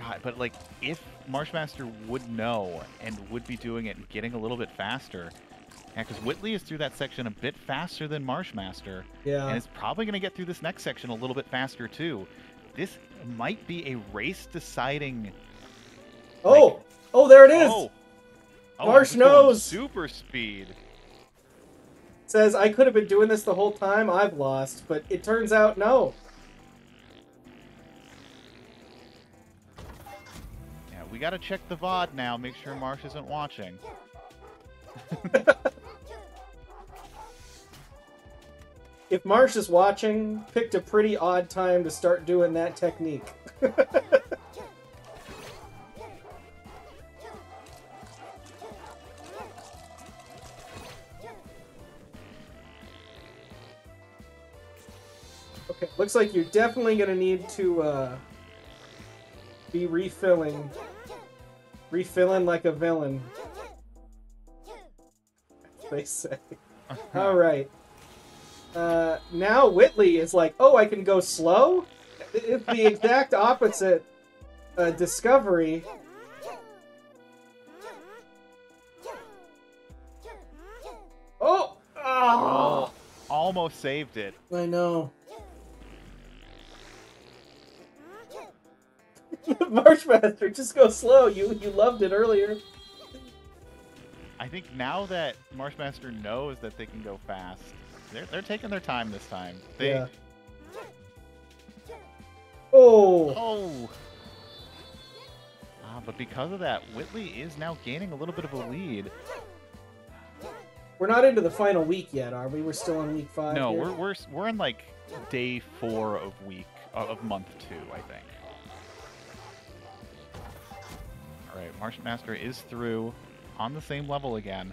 God, but like if Marshmaster would know and would be doing it and getting a little bit faster. Yeah, because Whitley is through that section a bit faster than Marshmaster. Yeah. And is probably going to get through this next section a little bit faster too. This might be a race deciding. Oh! Oh, there it is! Oh, Marsh he's going knows! super speed. Says, I could have been doing this the whole time, I've lost. But it turns out, no. Yeah, we got to check the VOD now, make sure Marsh isn't watching. If Marsh is watching, picked a pretty odd time to start doing that technique. Okay, looks like you're definitely going to need to be refilling. Refilling like a villain. As they say. Alright. Now Whitley is like, oh, I can go slow? It's the exact opposite discovery. Oh! Oh! Almost saved it. I know. Marshmaster, just go slow. You loved it earlier. I think now that Marshmaster knows that they can go fast, they're taking their time this time. Yeah. Oh. Oh. But because of that, Whitley is now gaining a little bit of a lead. We're not into the final week yet, are we? We're still in week 5. No, here? we're in like day 4 of month 2, I think. All right, Marshmaster is through on the same level again.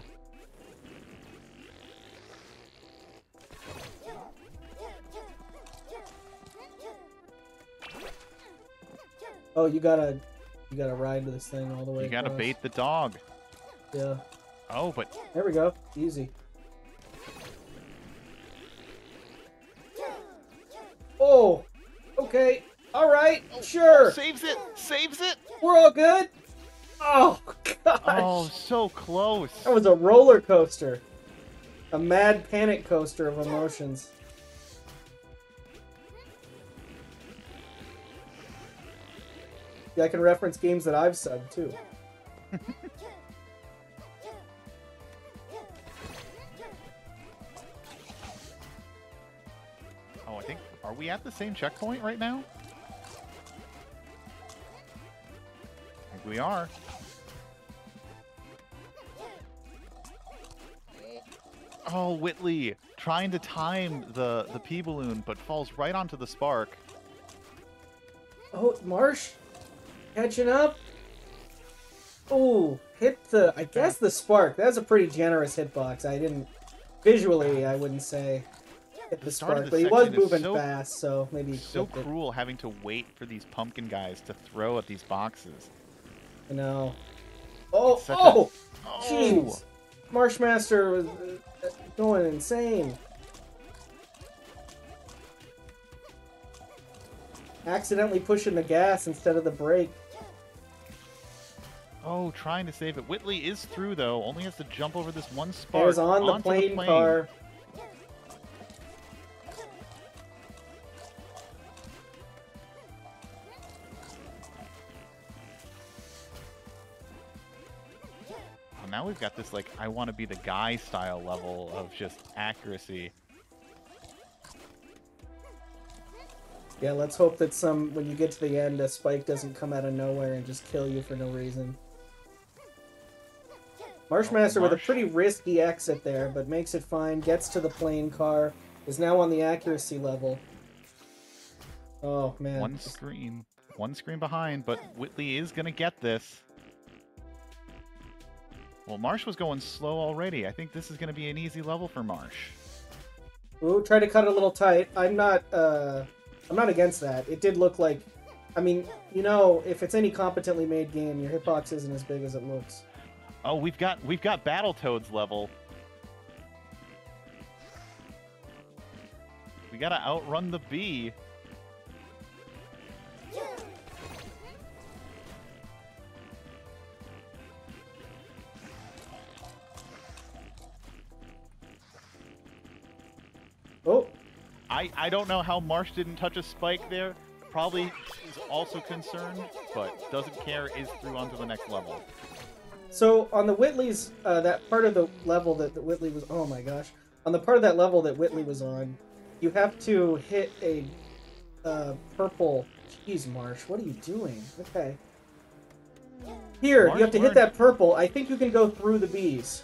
Oh, you gotta ride to this thing all the way. You gotta across. bait the dog. Yeah. Oh, but There we go. Easy. Oh. Okay. All right. Sure. saves it! Saves it! We're all good. Oh gosh. Oh, so close. That was a roller coaster. A mad panic coaster of emotions. Yeah, I can reference games that I've subbed too. Oh, I think, are we at the same checkpoint right now? I think we are. Oh, Whitley, trying to time the pea balloon, but falls right onto the spark. Oh, Marsh, catching up. Ooh, hit the. I guess the spark. That was a pretty generous hitbox. I didn't visually. I wouldn't say hit the start of spark, the but he was section is moving so- fast, so maybe he So flipped it. cruel having to wait for these pumpkin guys to throw at these boxes. I know. Oh, It's such oh, Oh! jeez. Marshmaster was going insane. Accidentally pushing the gas instead of the brake. Oh, trying to save it. Whitley is through, though. Only has to jump over this one spark. There's on the onto plane car. Oh, now we've got this, like, I want to be the guy style level of just accuracy. Yeah, let's hope that when you get to the end, a spike doesn't come out of nowhere and just kill you for no reason. Marshmaster with a pretty risky exit there, but makes it fine, gets to the plane car, is now on the accuracy level. Oh, man. One screen behind, but Whitley is going to get this. Well, Marsh was going slow already. I think this is going to be an easy level for Marsh. Ooh, try to cut it a little tight. I'm not against that. It did look like, I mean, you know, if it's any competently made game, your hitbox isn't as big as it looks. Oh, we've got Battletoads level. We gotta outrun the bee. Oh. I don't know how Marsh didn't touch a spike there. Probably is also concerned, but doesn't care, is through onto the next level. So on the Whitley's, that part of the level that Whitley was, oh my gosh, on the part of that level that Whitley was on, you have to hit a purple. Jeez, Marsh, what are you doing? Okay. Here, you have to hit that purple. I think you can go through the bees.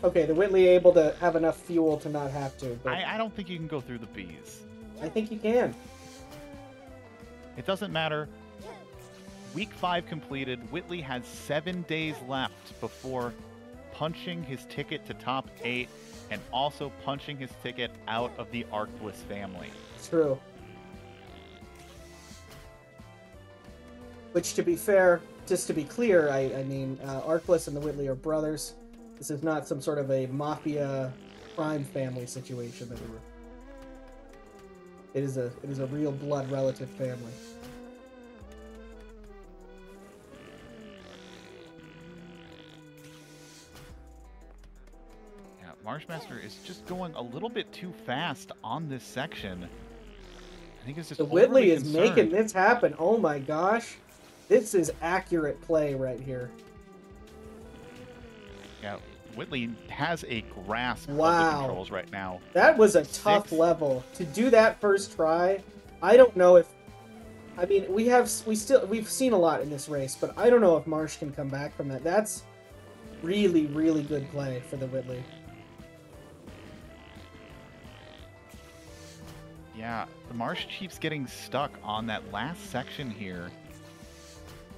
Okay, the Whitley able to have enough fuel to not have to. But I don't think you can go through the bees. I think you can. It doesn't matter. Week 5 completed. Whitley has 7 days left before punching his ticket to top 8 and also punching his ticket out of the Arcbliss family. True. Which, to be fair, just to be clear, I mean, Arcbliss and the Whitley are brothers. This is not some sort of a mafia crime family situation that we were. It is a real blood relative family. Yeah, Marshmaster is just going a little bit too fast on this section. I think it's just the Whitley is concerned. making this happen. Oh my gosh, this is accurate play right here. Yeah, Whitley has a grasp of the controls right now. That was a tough level. To do that first try, I don't know if... I mean, we've seen a lot in this race, but I don't know if Marsh can come back from that. That's really, really good play for the Whitley. Yeah, the Marsh keeps getting stuck on that last section here.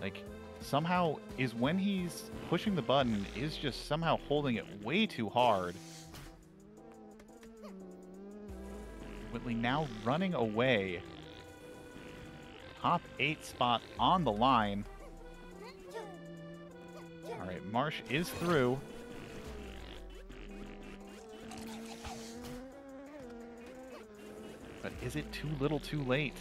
Like, somehow is when he's pushing the button is just somehow holding it way too hard. Whitley now running away. Top 8 spot on the line. Alright, Marsh is through. But is it too little too late?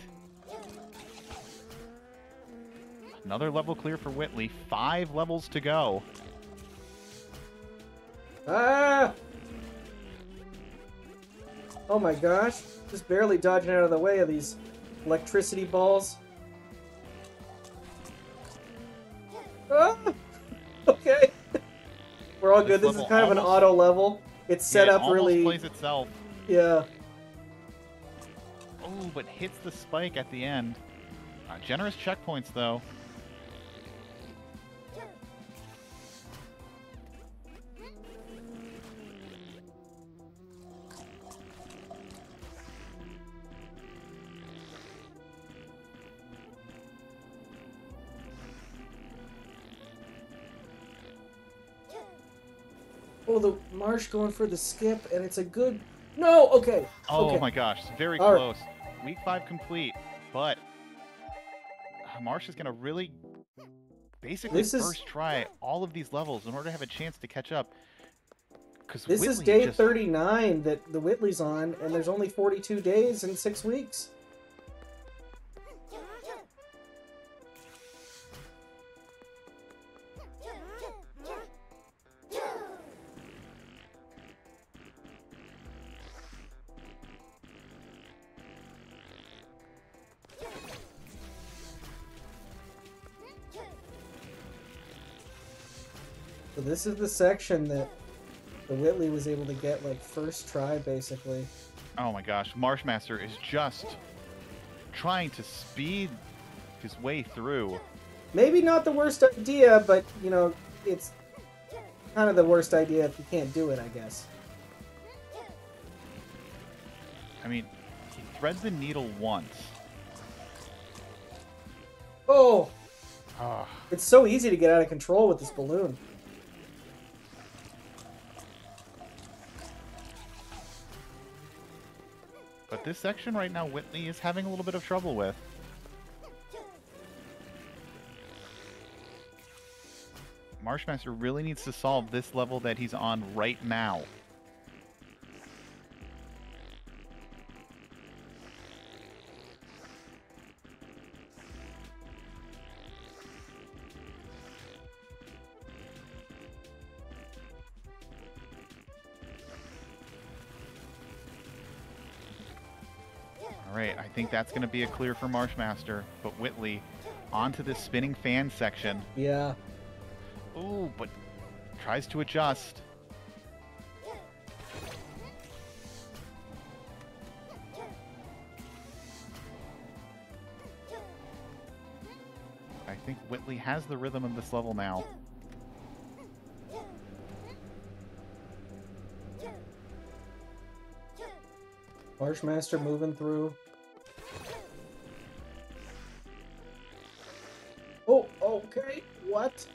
Another level clear for Whitley. 5 levels to go. Ah! Oh my gosh. Just barely dodging out of the way of these electricity balls. Ah! Okay. We're all good. This is kind of an auto level. It's set up really... It almost plays itself. Yeah. Oh, but hits the spike at the end. Generous checkpoints, though. Oh, the Marsh going for the skip, and it's a good... No! Okay. Oh okay. My gosh, very close. Right. Week 5 complete, but Marsh is going to really basically first try all of these levels in order to have a chance to catch up. This Whitley is day 39 that the Whitley's on, and there's only 42 days and 6 weeks. So this is the section that the Whitley was able to get like first try, basically. Oh my gosh, Marshmaster is just trying to speed his way through. Maybe not the worst idea, but, you know, it's kind of the worst idea if you can't do it, I guess. I mean, he threads the needle once. Oh! Ah. It's so easy to get out of control with this balloon. But this section right now, Whitley is having a little bit of trouble with. Marshmaster really needs to solve this level that he's on right now. All right, I think that's going to be a clear for Marshmaster, but Whitley onto this spinning fan section. Yeah. Ooh, but tries to adjust. I think Whitley has the rhythm of this level now. Marshmaster moving through. Oh, okay. What?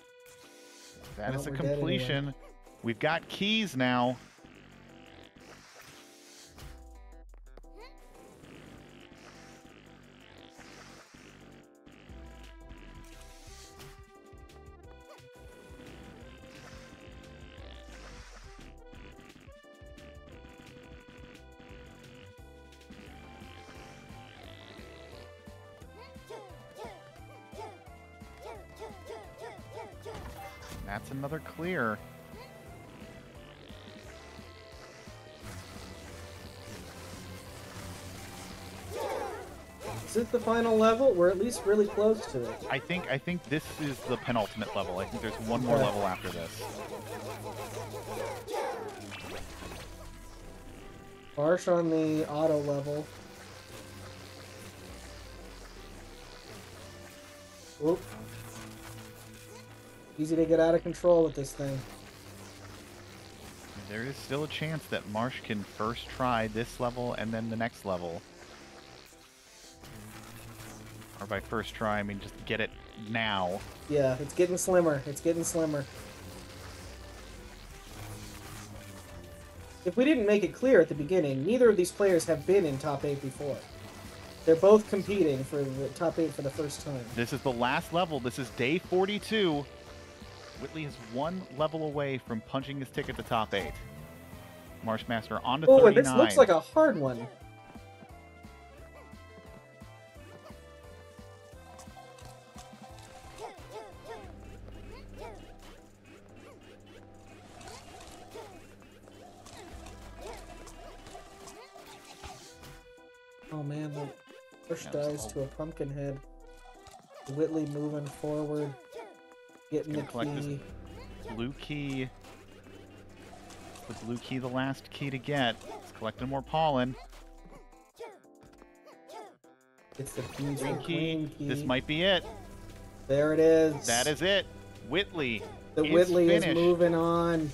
That Well, is a we're dead completion. anyway. We've got keys now. That's another clear. Is it the final level? We're at least really close to it. I think this is the penultimate level. I think there's one more Okay. level after this. Marsh on the auto level. Oop. Easy to get out of control with this thing. There is still a chance that Marsh can first try this level and then the next level. Or by first try, I mean just get it now. Yeah, it's getting slimmer. It's getting slimmer. If we didn't make it clear at the beginning, neither of these players have been in top 8 before. They're both competing for the top 8 for the first time. This is the last level. This is day 42. Whitley is one level away from punching his ticket to top 8. Marshmaster on to 39. Oh, and this looks like a hard one. Oh man, the push dies to a pumpkin head. Whitley moving forward, getting the Gonna collect this key. blue key. The blue key, the last key to get. It's collecting more pollen. It's the green Green key. This might be it. There it is. That is it. Whitley. The is Whitley is finished. moving on.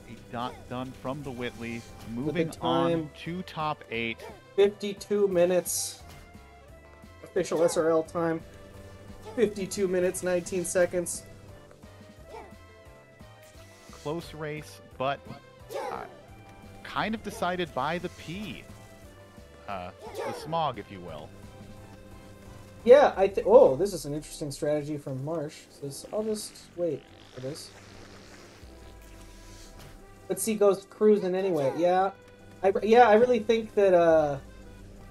A dot done from the Whitley. Moving time. on to top 8. 52 minutes. Official SRL time. 52 minutes, 19 seconds. Close race, but kind of decided by the P. The smog, if you will. Yeah, oh, this is an interesting strategy from Marsh. So I'll just wait for this. But see, goes cruising anyway. Yeah, I really think that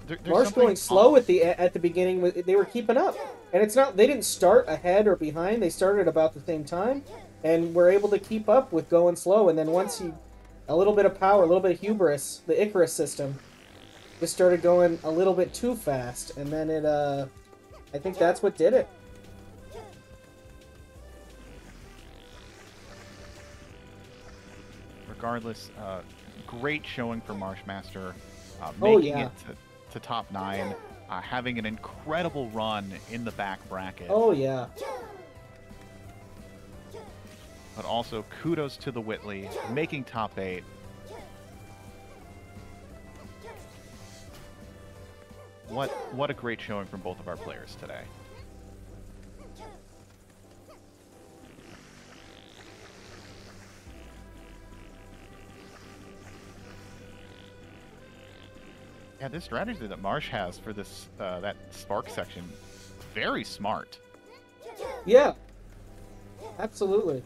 There's Marsh something going slow at the beginning. They were keeping up, and it's not. They didn't start ahead or behind. They started about the same time, and were able to keep up with going slow. And then once a little bit of power, a little bit of hubris, the Icarus system, just started going a little bit too fast, and then it. I think that's what did it. regardless, great showing for Marshmaster, Oh, making yeah. it to top 9, having an incredible run in the back bracket. Oh, yeah. But also kudos to TheWhitley, making top 8. What a great showing from both of our players today. Yeah, this strategy that Marsh has for this that spark section, very smart. Yeah. Absolutely.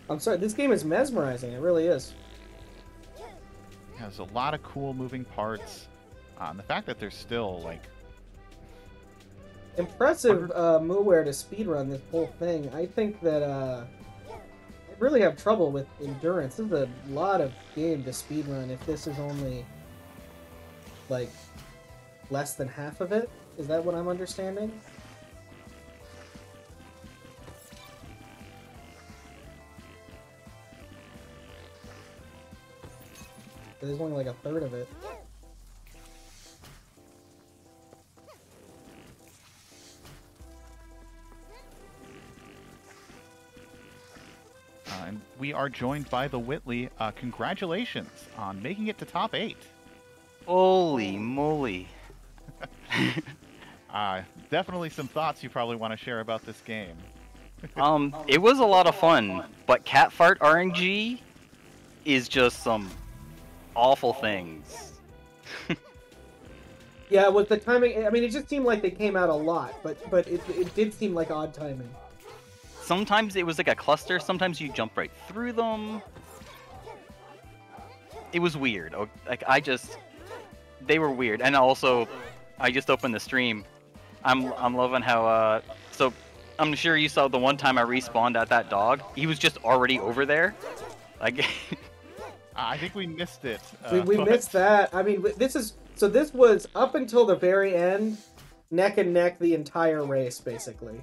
I'm sorry, this game is mesmerizing. It really is. Yeah, there's a lot of cool moving parts. And the fact that there's still, like... Impressive movewear to speedrun this whole thing. I think that I really have trouble with endurance. This is a lot of game to speedrun if this is only, like, less than half of it. Is that what I'm understanding? There's only like a third of it. And we are joined by TheWhitley. Congratulations on making it to top 8. Holy moly. Definitely some thoughts you probably want to share about this game. It was a lot of fun, but catfart RNG is just some awful things. Yeah, with the timing, I mean, it just seemed like they came out a lot, but it did seem like odd timing. Sometimes it was like a cluster, sometimes you jump right through them. It was weird. Like, they were weird. And also, I just opened the stream. I'm loving how, so I'm sure you saw the one time I respawned at that dog. He was just already over there. Like, I think we missed it. We missed that. I mean, this was up until the very end, neck and neck the entire race, basically.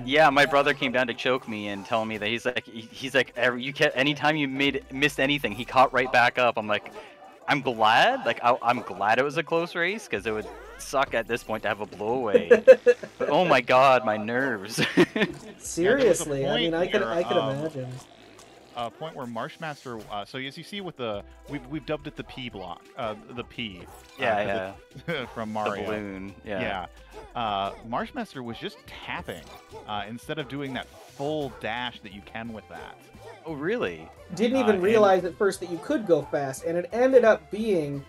Yeah, my brother came down to choke me and tell me that he's like anytime you missed anything, he caught right back up. I'm like, I'm glad. Like, I'm glad it was a close race because it would suck at this point to have a blowaway. But oh my god, my nerves. Seriously, Yeah, I mean, I could imagine. A point where Marshmaster, so as you see with the, we've dubbed it the P block, the P. Yeah. From Mario. The balloon. Yeah. Marshmaster was just tapping instead of doing that full dash that you can with that. Oh really? Didn't even realize at first that you could go fast, and it ended up being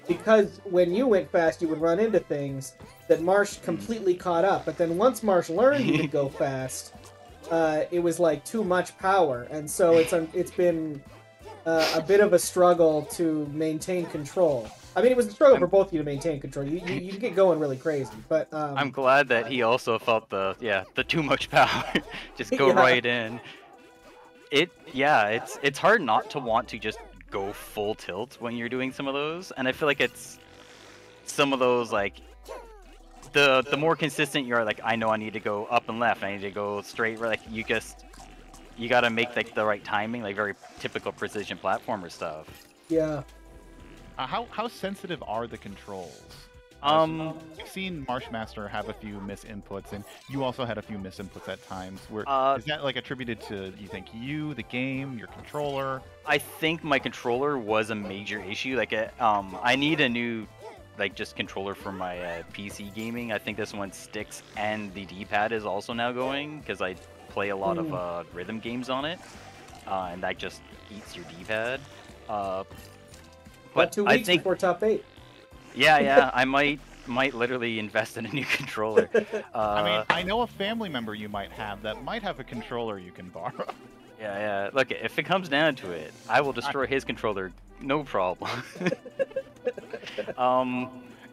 because when you went fast, you would run into things that Marsh completely caught up. But then once Marsh learned he could go fast, it was like too much power, and so it's been a bit of a struggle to maintain control. I mean, it was a struggle for both of you to maintain control. You get going really crazy, but I'm glad that he also felt the too much power. Just go right in. It's hard not to want to just go full tilt when you're doing some of those, and I feel like it's some of those, like, the more consistent you are, like, I know I need to go up and left, I need to go straight, like, you gotta make, like, the right timing, like very typical precision platformer stuff. Yeah. How sensitive are the controls? We've seen Marshmaster have a few misinputs, and you also had a few misinputs at times. Is that like attributed to, you think, the game, your controller? I think my controller was a major issue. Like, I need a new, like, just controller for my PC gaming. I think this one sticks, and the D-pad is also now going because I play a lot of rhythm games on it, and that just eats your D-pad. But 2 weeks before top 8. Yeah, I might literally invest in a new controller. I mean, I know a family member you might have that might have a controller you can borrow. Yeah. Look, if it comes down to it, I will destroy his controller, no problem.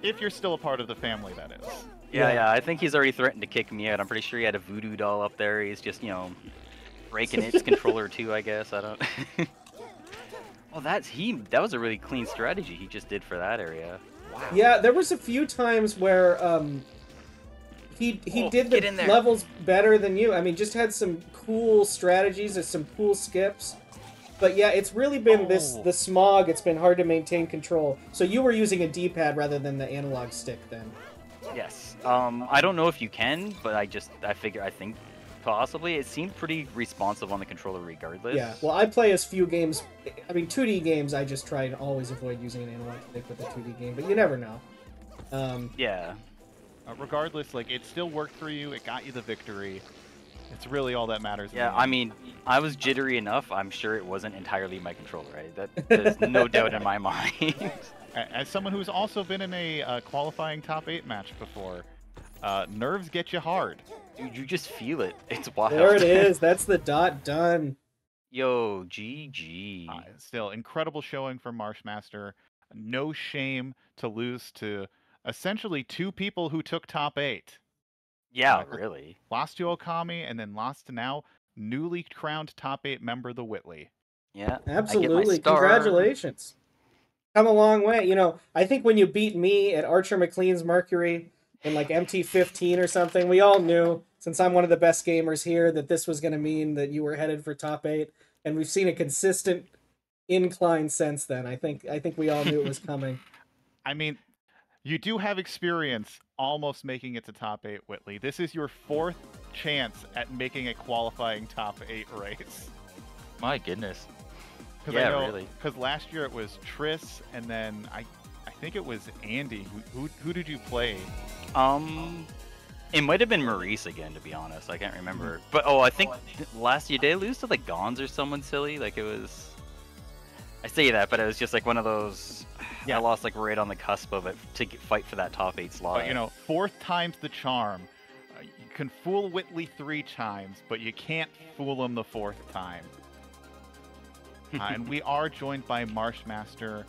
If you're still a part of the family, that is. Yeah. I think he's already threatened to kick me out. I'm pretty sure he had a voodoo doll up there. He's just, breaking its controller too, I guess. I don't. Well, that was a really clean strategy he just did for that area. Wow. Yeah, there was a few times where he Oh, did get the in there. levels better than you. I mean, just had some cool strategies and some cool skips. But yeah, it's really been the smog. It's been hard to maintain control. So you were using a D-pad rather than the analog stick then. Yes. I don't know if you can, but I think possibly it seemed pretty responsive on the controller regardless. Yeah. Well, I play as few games. I mean, 2D games. I just try and always avoid using an analog stick with a 2D game. But you never know. Yeah. Regardless, like, it still worked for you. It got you the victory. It's really all that matters. Yeah, I mean, I was jittery enough. I'm sure it wasn't entirely my controller, right? There's no doubt in my mind. As someone who's also been in a qualifying top 8 match before, nerves get you hard. Dude, you just feel it. It's wild. There it is. That's the dot done. Yo, GG. Still, incredible showing from Marshmaster. No shame to lose to essentially 2 people who took top 8. Yeah, really. Lost to Okami and then lost to now newly crowned top 8 member TheWhitley. Yeah. Absolutely. Congratulations. Come a long way. You know, I think when you beat me at Archer McLean's Mercury in like MT15 or something, we all knew, since I'm one of the best gamers here, that this was going to mean that you were headed for top 8. And we've seen a consistent incline since then. I think we all knew it was coming. I mean, you do have experience almost making it to top 8, Whitley. This is your 4th chance at making a qualifying top 8 race. My goodness. Yeah, really. Because last year it was Triss, and then I think it was Andy. Who did you play? It might have been Maurice again, to be honest. I can't remember. But I think last year did I lose to like Gons or someone silly? Like it was. I say that, but it was just like one of those. Yeah. I lost like right on the cusp of it to fight for that top 8 slot. But you know, 4th time's the charm. You can fool Whitley 3 times, but you can't fool him the 4th time. And we are joined by Marshmaster.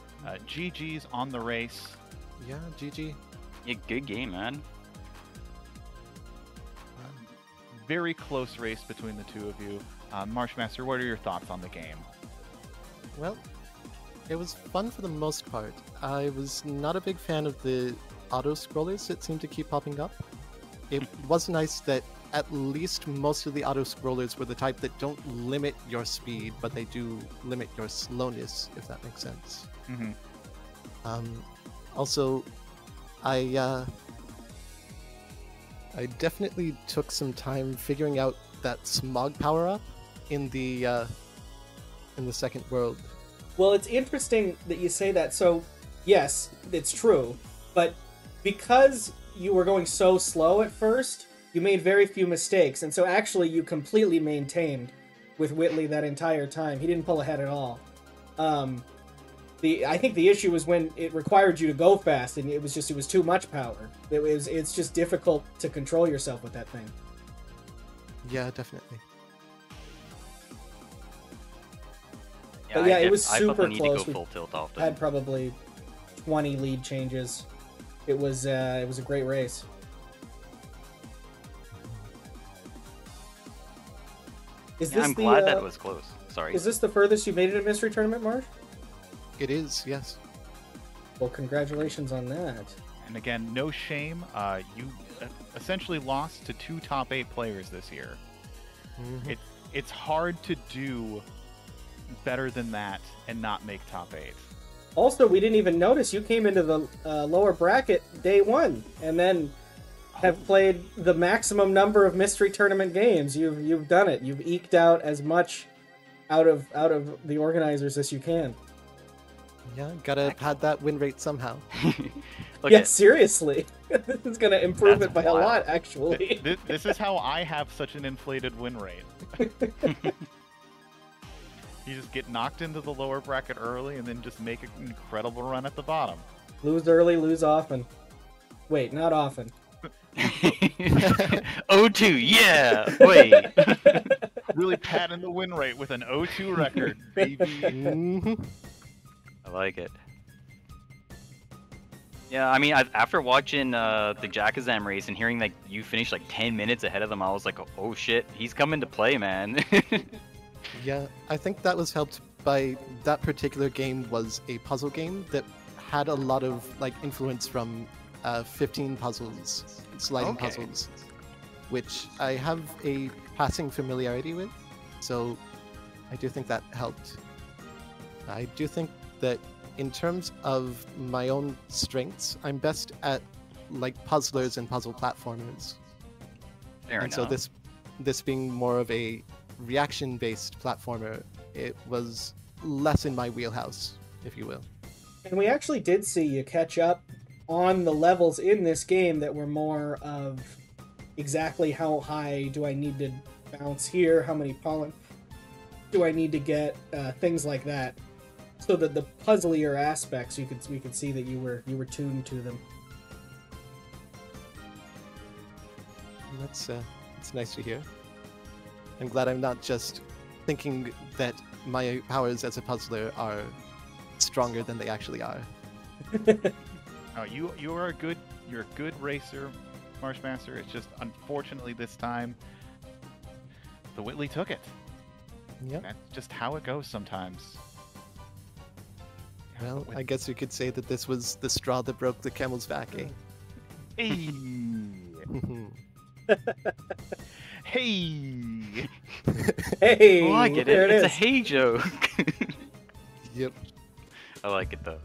GG's on the race. Yeah, GG. Yeah, good game, man. Very close race between the 2 of you. Marshmaster, what are your thoughts on the game? Well, it was fun for the most part. I was not a big fan of the auto-scrollers that seemed to keep popping up. It was nice that at least most of the auto-scrollers were the type that don't limit your speed, but they do limit your slowness, if that makes sense. Mm-hmm. Also, I definitely took some time figuring out that smog power-up in the second world. Well, it's interesting that you say that. So, yes, it's true. But because you were going so slow at first, you made very few mistakes. And so actually you completely maintained with Whitley that entire time. He didn't pull ahead at all. I think the issue was when it required you to go fast, and it was too much power. It's just difficult to control yourself with that thing. Yeah, definitely. But yeah, it was super close. We had probably 20 lead changes. It was a great race. I'm glad that it was close. Sorry. Is this the furthest you made it at Mystery Tournament, Marsh? It is, yes. Well, congratulations on that. And again, no shame. You essentially lost to 2 top 8 players this year. Mm-hmm. It's hard to do better than that and not make top 8. Also, we didn't even notice you came into the lower bracket day 1, and then have played the maximum number of Mystery Tournament games. You've done it. You've eked out as much out of the organizers as you can. Yeah, gotta pad that win rate somehow. Yeah, seriously. This is gonna improve it by a lot, actually. This is how I have such an inflated win rate. You just get knocked into the lower bracket early and then just make an incredible run at the bottom. Lose early, lose often. Wait, not often. 0-2, yeah! Wait. Really padding the win rate with an 0-2 record, baby. Mm-hmm. I like it. Yeah, I mean, after watching the Jackazam race and hearing like you finished like 10 minutes ahead of them, I was like, oh shit, he's coming to play, man. Yeah, I think that was helped by that particular game was a puzzle game that had a lot of like influence from 15 puzzles, sliding Okay. puzzles, which I have a passing familiarity with, so I do think that helped. I do think that in terms of my own strengths, I'm best at like puzzlers and puzzle platformers. Fair And so enough. this being more of a reaction-based platformer, it was less in my wheelhouse, if you will. And we actually did see you catch up on the levels in this game that were more of exactly how high do I need to bounce here, how many pollen do I need to get, things like that. So that the puzzlier aspects, we could see that you were tuned to them. That's nice to hear. I'm glad I'm not just thinking that my powers as a puzzler are stronger than they actually are. Oh, you're a good racer, Marshmaster. It's just unfortunately this time the Whitley took it. Yep. That's just how it goes sometimes. Yeah, Well, but with- I guess you could say that this was the straw that broke the camel's back, eh? Hey. Hey. Hey, Oh, I get there it. it It's a is. hey joke. Yep. I like it though.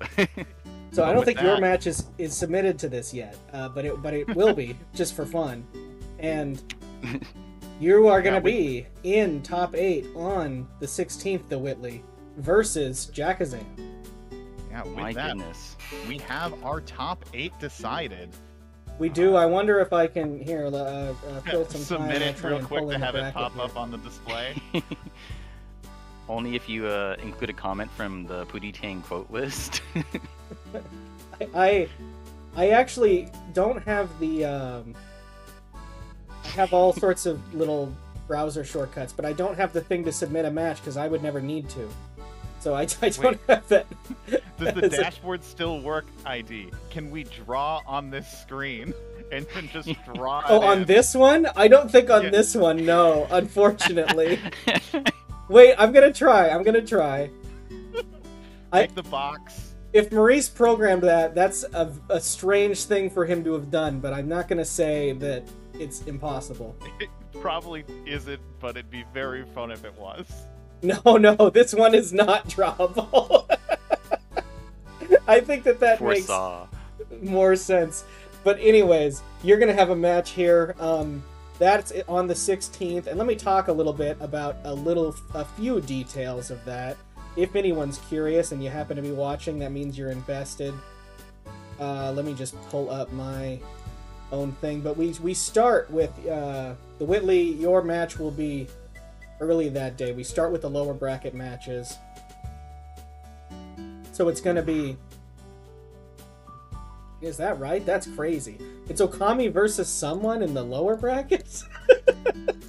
So I But don't with think your that- match is submitted to this yet, but it will be just for fun, and you are gonna Yeah, be in top 8 on the 16th, the Whitley versus Jackazam. Yeah, with My that, goodness. we have our top 8 decided. We do. I wonder if I can fill some time. Submit I'll it try real and quick pull to in the have it bracket pop here. up on the display. Only if you include a comment from the Pootie Tang quote list. I actually don't have the I have all sorts of little browser shortcuts, but I don't have the thing to submit a match because I would never need to. So I don't Wait. have that. Does the as a- dashboard still work, ID? Can we draw on this screen and then just draw Oh, it on in? this one? I don't think on Yeah. this one. No, unfortunately. Wait, I'm gonna try. Make the box. If Maurice programmed that, that's a strange thing for him to have done, but I'm not gonna say that it's impossible. It probably isn't, but it'd be very fun if it was. No, this one is not drawable. I think that makes Foresaw. more sense. But anyways, you're gonna have a match here. That's on the 16th, and let me talk a little bit about a few details of that. If anyone's curious and you happen to be watching, that means you're invested. Let me just pull up my own thing. But we start with the Whitley. Your match will be early that day. We start with the lower bracket matches. So it's gonna be. Is that right? That's crazy. It's Okami versus someone in the lower brackets?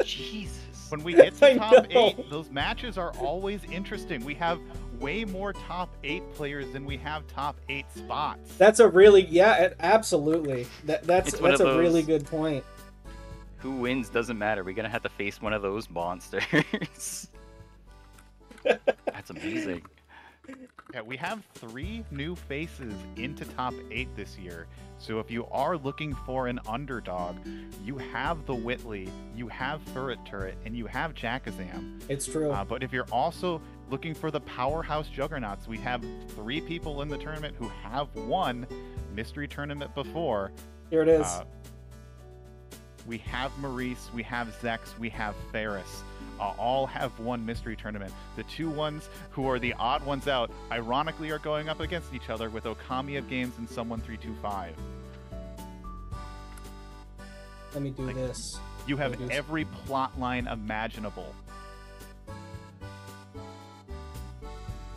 Jesus. When we get I to top know. 8, those matches are always interesting. We have way more top 8 players than we have top 8 spots. That's a really absolutely. That's It's one of a really those- good point. Who wins doesn't matter. We're gonna have to face one of those monsters. That's amazing. Yeah, we have 3 new faces into top 8 this year. So if you are looking for an underdog, you have the Whitley, you have Ferret Turret, and you have Jackazam. It's true. But if you're also looking for the powerhouse juggernauts, we have 3 people in the tournament who have won mystery tournament before. Here it is. We have Maurice, we have Zex, we have Ferris. All have won mystery tournament. The 2 ones who are the odd ones out, ironically, are going up against each other with Okami of Games and Someone 325. Let me do like, this. You have Produce. every plot line imaginable.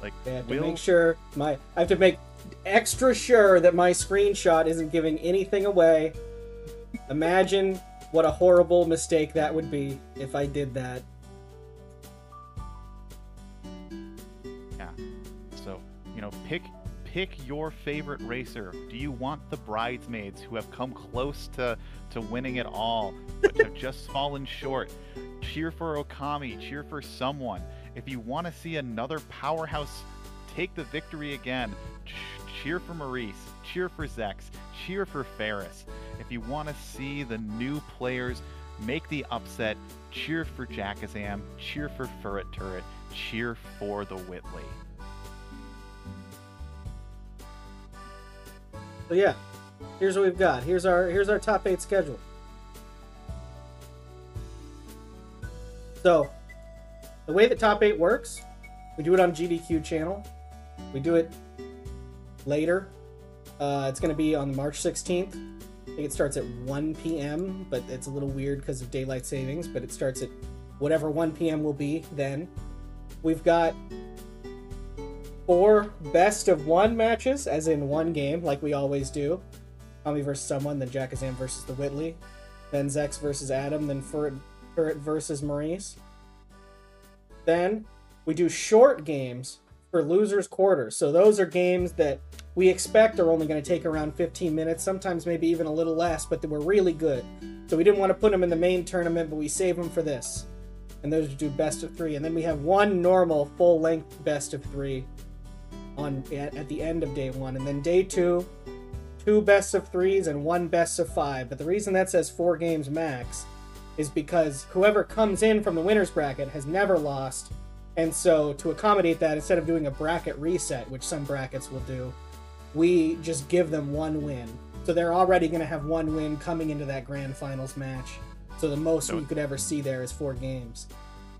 Like, I have to Will, make sure I have to make extra sure that my screenshot isn't giving anything away. Imagine what a horrible mistake that would be if I did that. yeah. So, pick your favorite racer. Do you want the bridesmaids who have come close to winning it all, but have just fallen short? Cheer for Okami, cheer for someone. If you want to see another powerhouse take the victory again, cheer for Maurice, cheer for Zex, cheer for Ferris. If you want to see the new players make the upset, cheer for Jackazam, cheer for Furret Turret, cheer for TheWhitley. So yeah, here's what we've got. Here's our top 8 schedule. So, the way the top 8 works, we do it on GDQ channel. We do it later. It's going to be on March 16th. I think it starts at 1 p.m., but it's a little weird because of daylight savings, but it starts at whatever 1 p.m. will be then. We've got 4 best of 1 matches, as in one game, like we always do. Tommy versus someone, then Jackazam versus TheWhitley, then Zex versus Adam, then Furret versus Maurice. Then we do short games for losers quarters. So those are games that we expect are only going to take around 15 minutes, sometimes maybe even a little less, but they were really good. So we didn't want to put them in the main tournament, but we save them for this. And those do best of 3. And then we have one normal full-length best of 3 at the end of day 1. And then day 2, 2 best of 3s and 1 best of 5. But the reason that says 4 games max is because whoever comes in from the winner's bracket has never lost. And so to accommodate that, instead of doing a bracket reset, which some brackets will do, we just give them 1 win. So they're already going to have 1 win coming into that grand finals match. So the most we could ever see there is 4 games.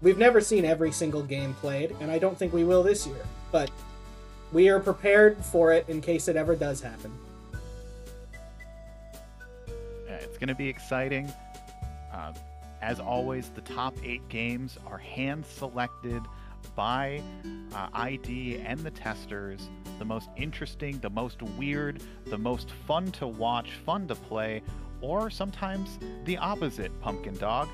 We've never seen every single game played, and I don't think we will this year. But we are prepared for it in case it ever does happen. It's going to be exciting. As always, the top 8 games are hand-selected by ID and the testers. The most interesting, the most weird, the most fun to watch, fun to play, or sometimes the opposite, Pumpkin Dog.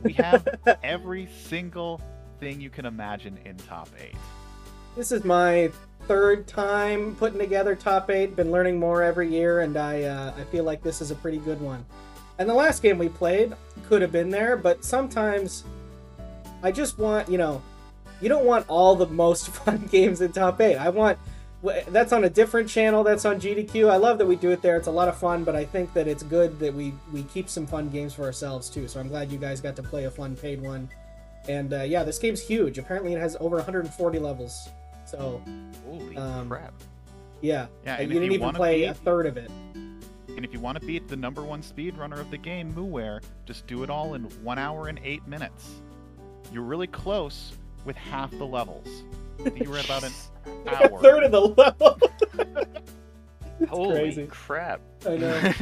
We have every single thing you can imagine in top 8. This is my 3rd time putting together top 8. Been learning more every year, and I feel like this is a pretty good one. And the last game we played could have been there, but sometimes I just want, you don't want all the most fun games in top 8. That's on a different channel, that's on GDQ. I love that we do it there. It's a lot of fun, but I think that it's good that we keep some fun games for ourselves too. So I'm glad you guys got to play a fun paid one. And yeah, this game's huge. Apparently it has over 140 levels. So holy crap. Yeah, yeah, you didn't even play a third of it. And if you want to beat the #1 speedrunner of the game, Mooware, just do it all in 1 hour and 8 minutes. You're really close with half the levels. I think you were at about an hour. A third of the level. Holy crazy. Crap. I know.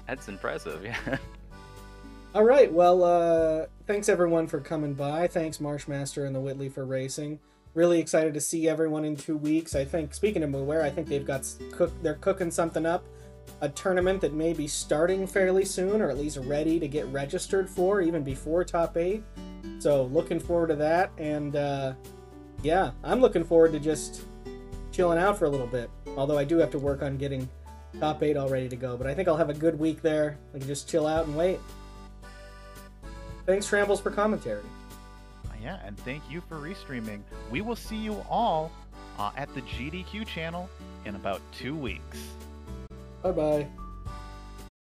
That's impressive, yeah. All right, well, thanks everyone for coming by. Thanks Marshmaster and TheWhitley for racing. Really excited to see everyone in 2 weeks. I think, speaking of Mooware, I think they're cooking something up. A tournament that may be starting fairly soon, or at least ready to get registered for, even before top 8. So looking forward to that, and yeah, I'm looking forward to just chilling out for a little bit. Although I do have to work on getting top 8 all ready to go, but I think I'll have a good week there. I can just chill out and wait. Thanks, Trambles, for commentary. Yeah, and thank you for restreaming. We will see you all at the GDQ channel in about 2 weeks. Bye-bye.